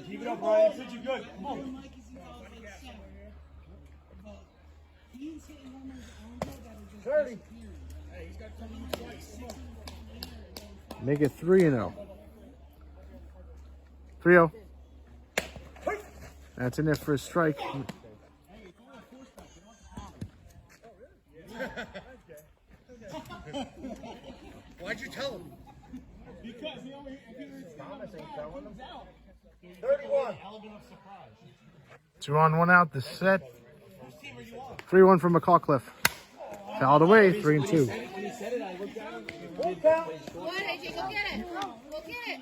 Keep it up, Brian. Said you good. Come on. Make it 3-0. 3-0. That's in there for a strike. Why'd you tell him? Thomas ain't telling him. 31. 2 on, 1 out. The set. 3-1 from McCallcliff. Fouled away. 3-2. What, AJ? Go get it. Go get it.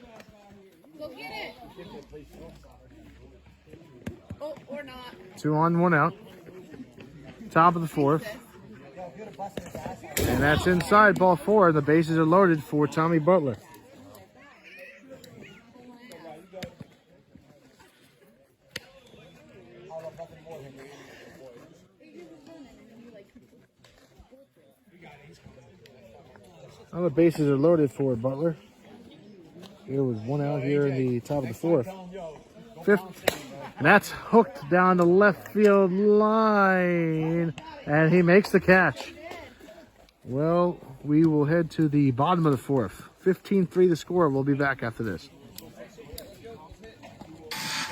Go get it. Oh, or not. 2 on, 1 out. Top of the 4th. And that's inside ball 4. The bases are loaded for Tommy Butler. Now the bases are loaded for Butler. There was 1 out here in the top of the 4th. 5th. And that's hooked down the left field line. And he makes the catch. Well, we will head to the bottom of the 4th. 15-3 the score. We'll be back after this.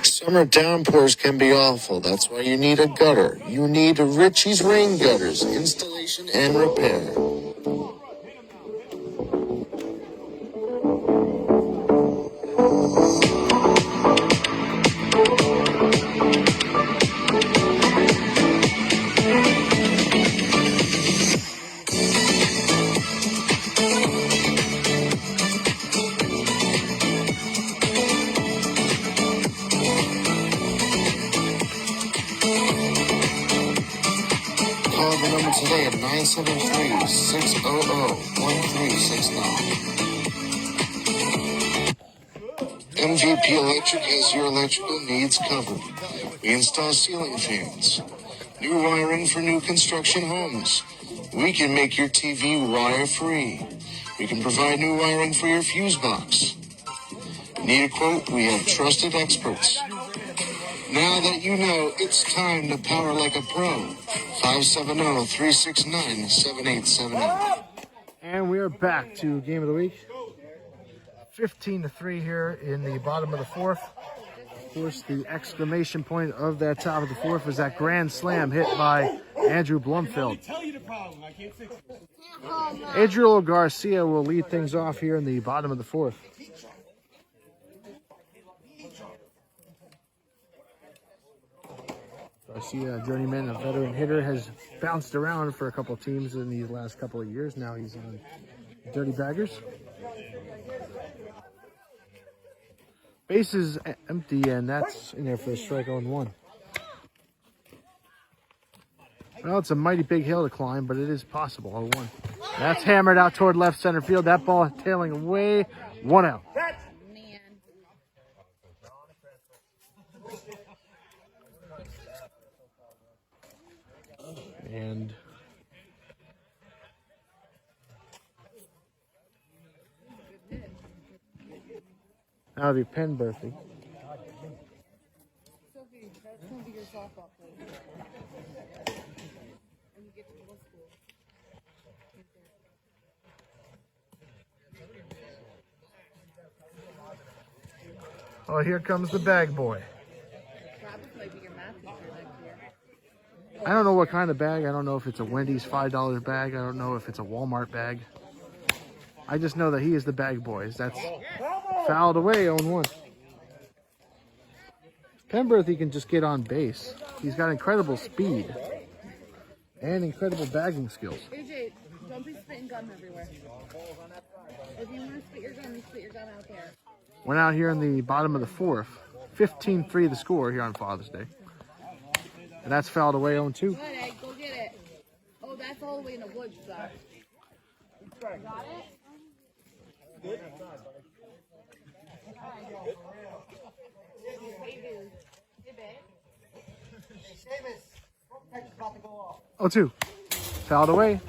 Summer downpours can be awful. That's why you need a gutter. You need Richie's Rain Gutters, installation and repair. Call the number today at 973-600-1369. MGP Electric has your electrical needs covered. We install ceiling fans, new wiring for new construction homes. We can make your TV wire-free. We can provide new wiring for your fuse box. Need a quote? We have trusted experts. Now that you know, it's time to power like a pro. 570-369-7878. And we are back to game of the week. 15-3 here in the bottom of the 4th. Of course, the exclamation point of that top of the 4th was that grand slam hit by Andrew Blumfield. Adriel Garcia will lead things off here in the bottom of the 4th. Garcia, journeyman, a veteran hitter, has bounced around for a couple of teams in these last couple of years. Now he's on Dirty Baggers. Base is empty, and that's in there for a strike on 1. Well, it's a mighty big hill to climb, but it is possible. 0-1. That's hammered out toward left center field. That ball tailing away. 1 out. And now it'll be Penberthy. Sophie, that's going to be your softball play. When you get to middle school. Oh, here comes the bag boy. Travis might be your math teacher next year. I don't know what kind of bag. I don't know if it's a Wendy's $5 bag. I don't know if it's a Walmart bag. I just know that he is the bag boy. That's fouled away on 1. Penberthy can just get on base. He's got incredible speed and incredible bagging skills. AJ, don't be spitting gum everywhere. If you want to spit your gum, you spit your gum out there. Went out here in the bottom of the 4th. 15-3 the score here on Father's Day. And that's fouled away on 2. Good, Egg. Go get it. Oh, that's all the way in the woods, though. Got it? Good. Oh, 2. Fouled away.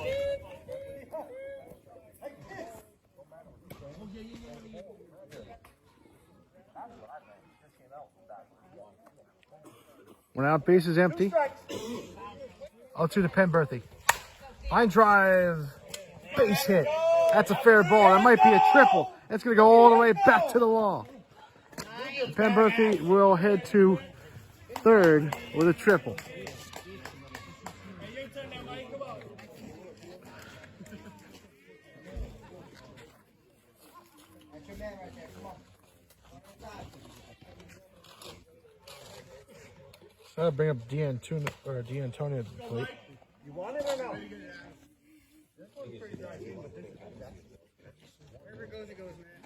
One out, base is empty. 0-2 to Penberthy. Line drive, base hit. That's a fair ball. That might be a triple. That's going to go all the way back to the wall. Penberthy will head to third with a triple. So I'll bring up D'Antonio to the plate. You want it or no? Wherever it goes, man.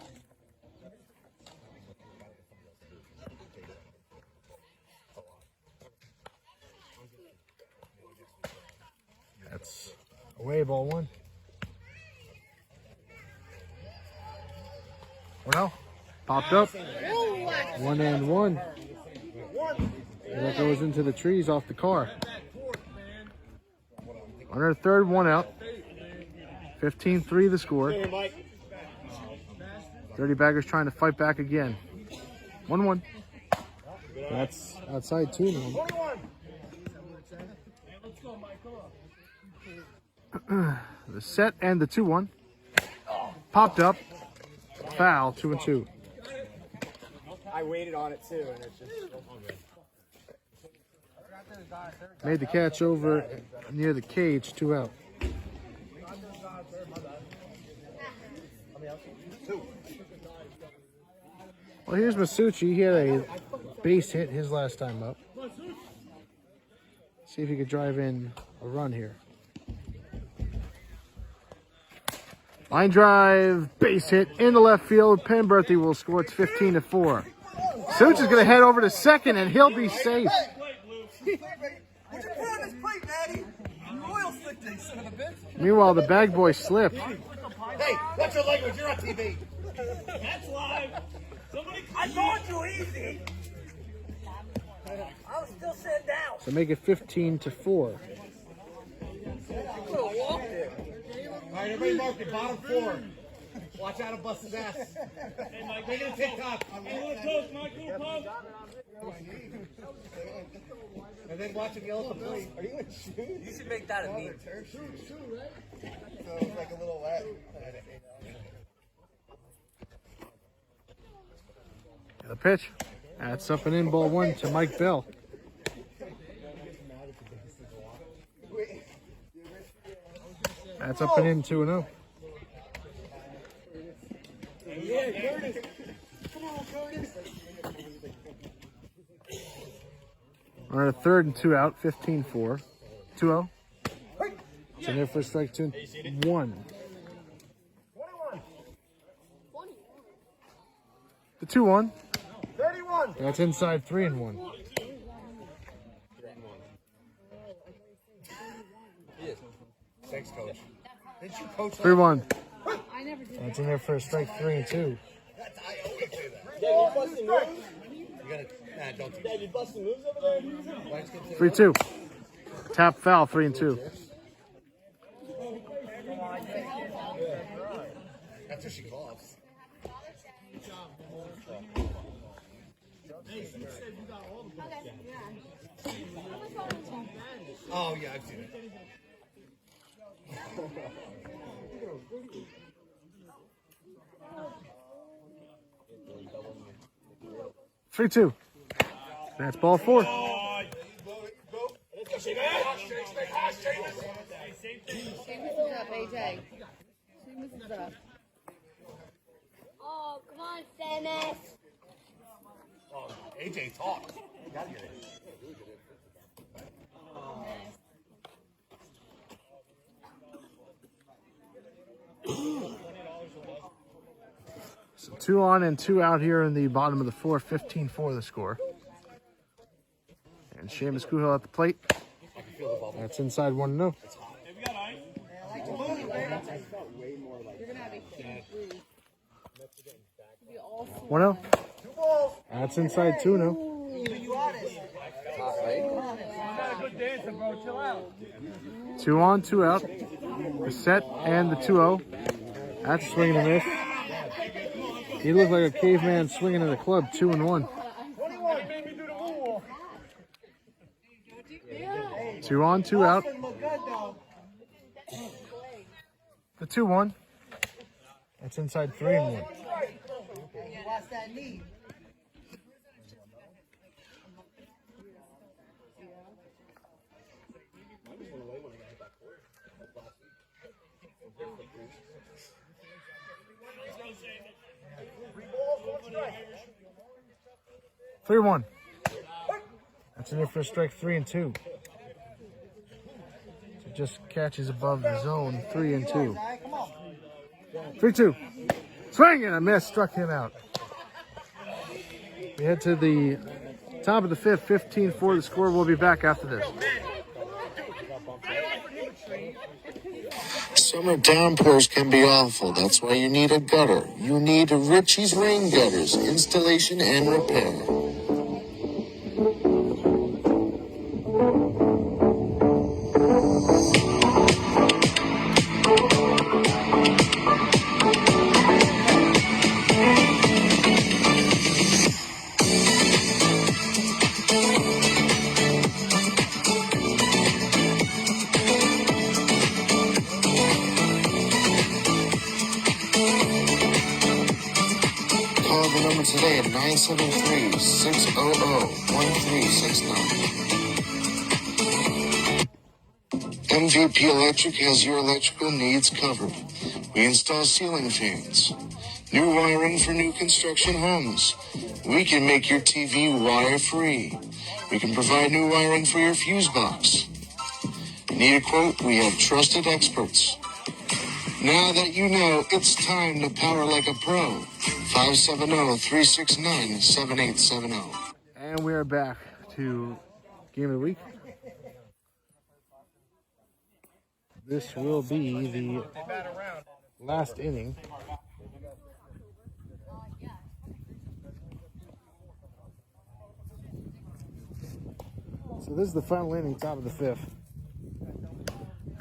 That's away, ball one. Well, popped up. 1-1. And that goes into the trees off the car. Under third, one out. 15-3 the score. Dirty Baggers trying to fight back again. 1-1. That's outside 2-1. The set and the 2-1. Popped up. Foul, 2-2. I waited on it too, and it's just. Made the catch over near the cage, 2 out. Well, here's Masucci. He had a base hit his last time up. See if he could drive in a run here. Line drive, base hit in the left field. Penberthy will score. It's 15-4. Such is going to head over to second, and he'll be safe. Meanwhile, the bag boy slipped. Hey, what's your language? You're on TV. That's live. I told you easy. I was still sitting down. So make it 15-4. All right, everybody mark it. Bottom 4. Watch out, bust his ass. Hey, Mike. Make it a TikTok. Hey, let's go, Michael. Pump. And then watch him yell at the plate. Are you in shoes? You should make that a meme. Shoes, right? So it's like a little wet. The pitch. That's up and in, ball one to Mike Bell. That's up and in, 2-0. Yeah, Curtis. Come on, Curtis. We're at a third and 2 out, 15-4. 2-0. It's in there for strike 2 and 1. The 2-1. 31. That's inside 3 and 1. Thanks, coach. Didn't you coach 3-1. I never did. That's in there for a strike 3 and 2. I always say that. Yeah, you busting moves? You gotta, don't do Yeah, you busting moves over there? 3-2. Tap foul, 3 and 2. That's what she coughs. Oh, yeah, I've seen it. 3-2. That's ball 4. Seamus is up, AJ. Seamus is up. Oh, come on, Seamus. Oh, AJ talks. You gotta get it. So 2 on and 2 out here in the bottom of the 4, 15-4 the score. And Seamus Kuhel at the plate. That's inside 1-0. You're gonna have a huge bruise. 1-0. That's inside 2-0. Good dancing, bro. Chill out. 2 on, 2 out. The set and the 2-0. That's swinging a miss. He looked like a caveman swinging at a club. 2 and 1. 2 on, 2 out. The 2-1. That's inside 3 and 1. 3-1. That's in there for a strike, 3-2. So just catches above the zone, 3-2. 3-2. Swing and a miss, struck him out. We head to the top of the fifth, 15-4 the score. We'll be back after this. Summer downpours can be awful. That's why you need a gutter. You need Richie's Rain Gutters, installation and repair. Call the number today at 973-600-1369. MVP Electric has your electrical needs covered. We install ceiling fans, new wiring for new construction homes. We can make your TV wire-free. We can provide new wiring for your fuse box. Need a quote? We have trusted experts. Now that you know, it's time to power like a pro. 570-369-7870. And we are back to Game of the Week. This will be the last inning. So this is the final inning, top of the fifth.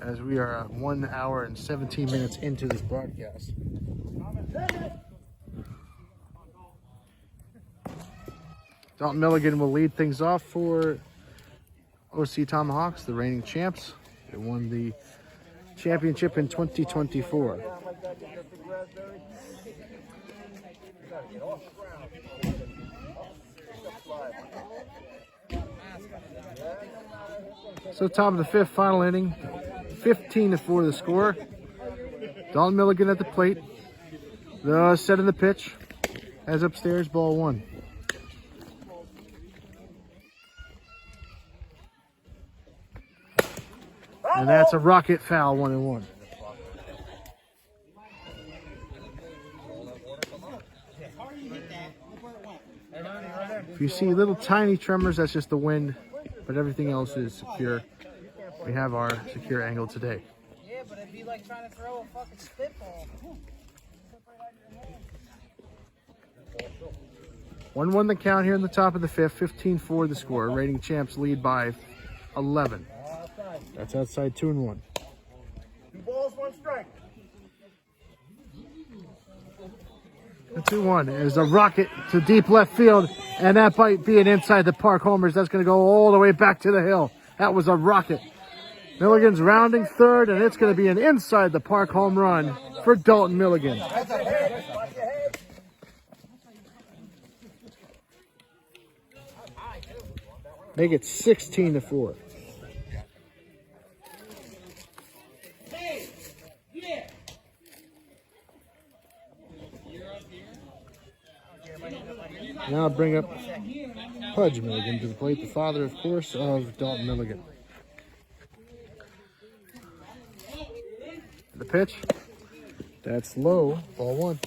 As we are 1 hour and 17 minutes into this broadcast. Dalton Milligan will lead things off for OC Tomahawks, the reigning champs. They won the championship in 2024. So top of the fifth, final inning, 15-4 the score. Dalton Milligan at the plate. The set of the pitch. As upstairs, ball one. And that's a rocket foul, 1-1. If you see little tiny tremors, that's just the wind, but everything else is secure. We have our secure angle today. Yeah, but it'd be like trying to throw a fucking spitball. 1-1 the count here in the top of the fifth, 15-4 the score. Reigning champs lead by 11. That's outside 2-1. 2 balls, 1 strike. The 2-1 is a rocket to deep left field, and that might be an inside the park homers. That's going to go all the way back to the hill. That was a rocket. Milligan's rounding third, and it's going to be an inside the park home run for Dalton Milligan. Make it 16-4. Now bring up Pudge Milligan to the plate, the father, of course, of Dalton Milligan. The pitch, that's low, ball one.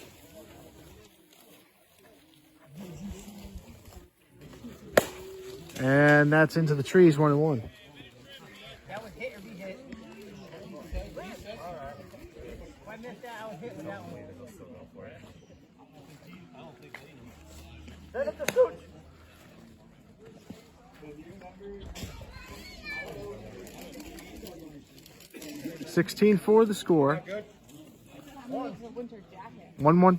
And that's into the trees, 1-1. That was hit or be hit. If I missed that, I was hit with that one. Set up the suit. $16-4 the score. 1-1.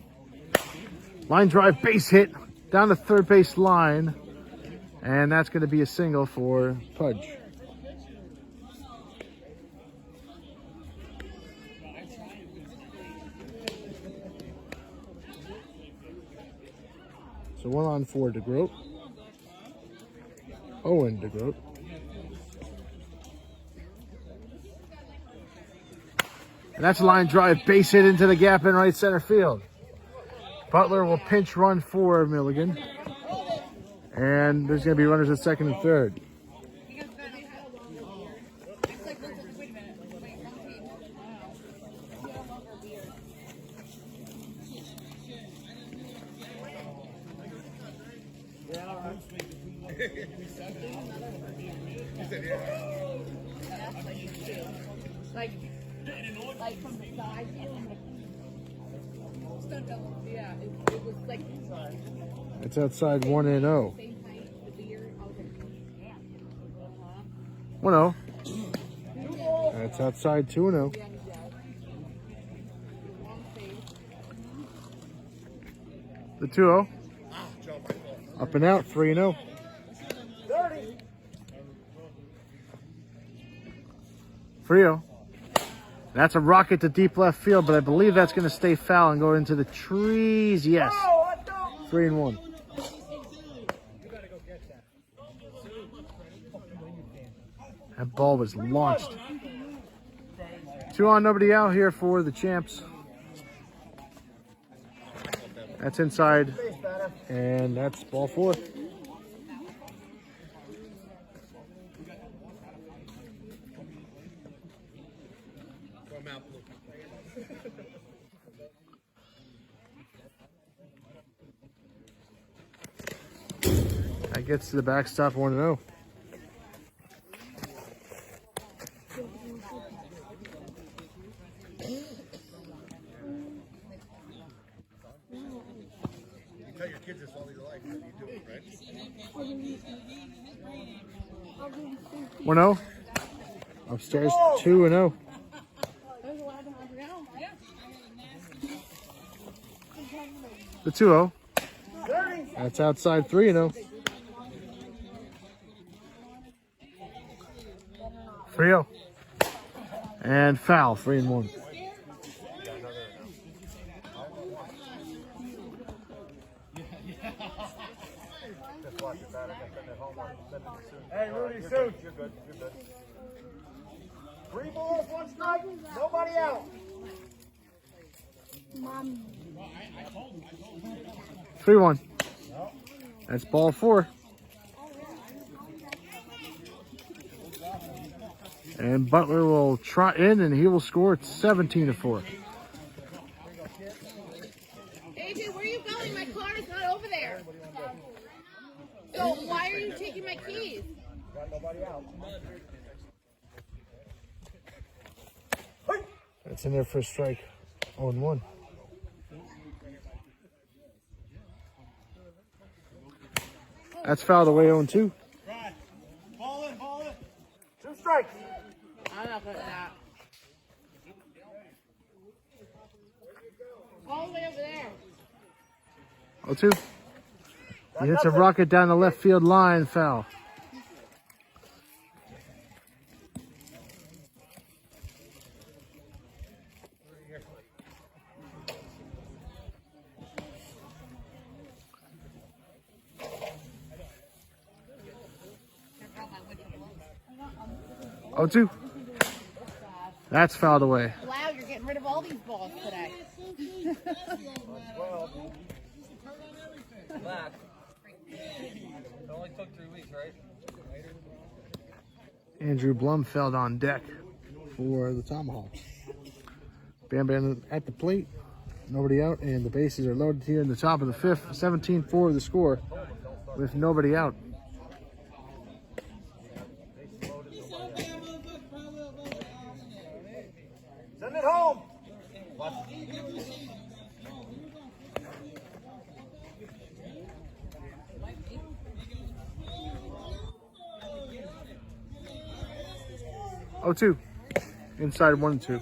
Line drive, base hit down the third base line. And that's going to be a single for Pudge. So 1 on 4 DeGroat. Owen DeGroat. And that's a line drive, base hit into the gap in right center field. Butler will pinch run for Milligan. And there's going to be runners at second and third. Like from the side, yeah, it was like It's outside 1-0. same height, the beard. I was like, 1-0. That's outside 2-0. The 2-0. Up and out, 3-0. 3-0. That's a rocket to deep left field, but I believe that's going to stay foul and go into the trees. Yes. 3-1. That ball was launched. 2 on, nobody out here for the champs. That's inside, and that's ball 4. That gets to the backstop 1-0. Tell your kids this all your life when you do it, right? 1-0. Upstairs 2-0. The 2-0. That's outside 3-0. 3-0. And foul, 3-1. Hey, Rudy, soon. You're good. You're good. 3 balls, 1 strike. Nobody out. 3-1. That's ball 4. And Butler will trot in, and he will score at 17-4. AJ, where are you going? My car is not over there. So why are you taking my keys? Got nobody out. That's in there for a strike. 0-1. That's fouled away 0-2. Ball in. 2 strikes. I'm not putting that. All the way over there. 0-2. He hits a rocket down the left field line, foul. Oh, 2. That's fouled away. Wow, you're getting rid of all these balls today. Black. It only took 3 weeks, right? Andrew Blumfeld on deck for the Tomahawks. Bam Bam at the plate. Nobody out, and the bases are loaded here in the top of the 5th. 17-4 the score with nobody out. Send it home. 0-2. Inside 1-2.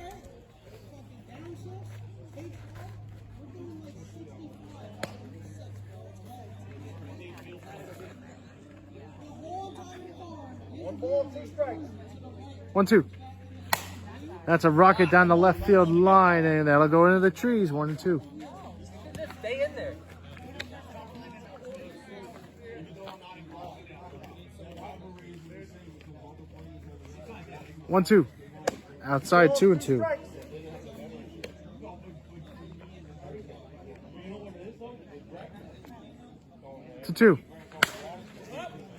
One ball, 2 strikes. 1-2. That's a rocket down the left field line, and that'll go into the trees. 1-2. Stay in there. One, 2. Outside 2-2. 2-2.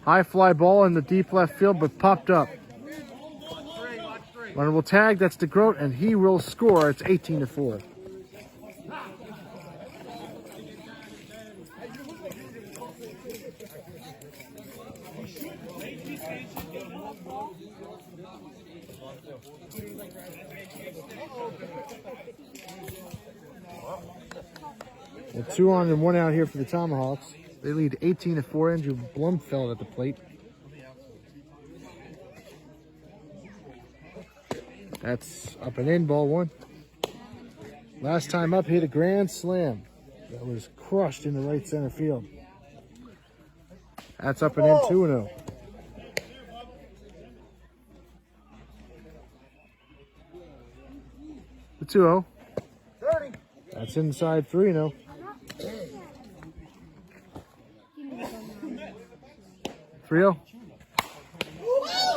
High fly ball in the deep left field, but popped up. Runner will tag. That's DeGroat, and he will score. It's 18-4. Well, 2 on and 1 out here for the Tomahawks. They lead 18-4. Andrew Blumfeld at the plate. That's up and in, ball 1. Last time up, hit a grand slam. That was crushed into right center field. That's up and in, 2-0. The 2-0. That's inside 3-0. Frio.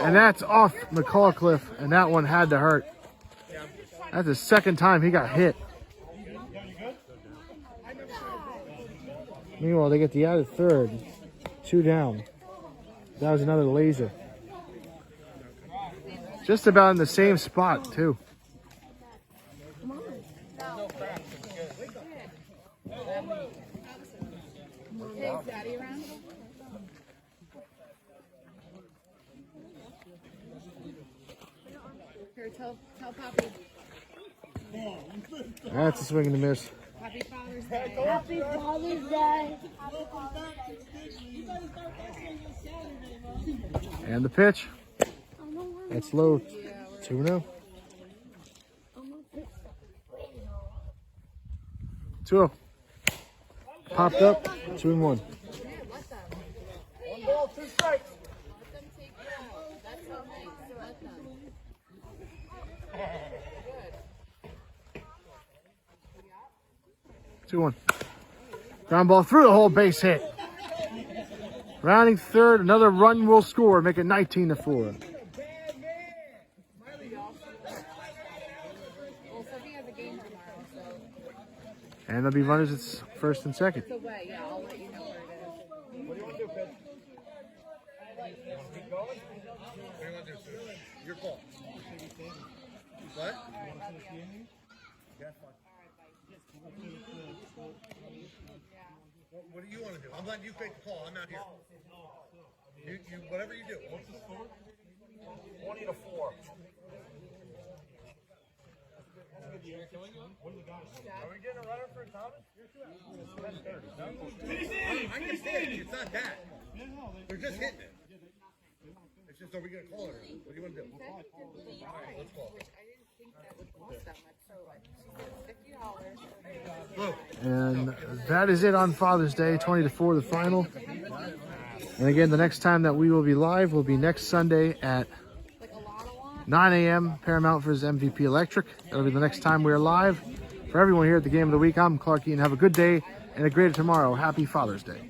And that's off McCullough, and that one had to hurt. That's the second time he got hit. Meanwhile, they get the out of third. 2 down. That was another laser. Just about in the same spot, too. Hey, is Daddy around? Here, tell Poppy. That's a swing and a miss. Happy Father's Day. Happy Father's Day. And the pitch. That's low. 2-0. 2-0. Popped up. 2-1. One ball, 2 strikes. Let them take you out. That's so nice. Let them. Good. 2-1. Ground ball through the whole base hit. Rounding third, another run will score, make it 19-4. Well, Sophie has a game tomorrow, so And there'll be runners at first and second. it's away. Yeah, I'll let you know where it is. What do you want to do, Ped? Keep going? What do you want to do? Your call. What? Yeah, fine. What do you want to do? I'm letting you make the call. I'm out here. You whatever you do. What's the score? 20-4. Are we getting a runner for Thomas? I understand. It's not that. They're just hitting it. It's just, are we going to call it? What do you want to do? All right, let's call it. I didn't think that would cost that much. So like, $50. And that is it on Father's Day, 20-4 the final. And again, the next time that we will be live will be next Sunday at 9 a.m. Paramount versus MVP Electric. That'll be the next time we're live. For everyone here at the Game of the Week, I'm Clark Eaton. Have a good day and a greater tomorrow. Happy Father's Day.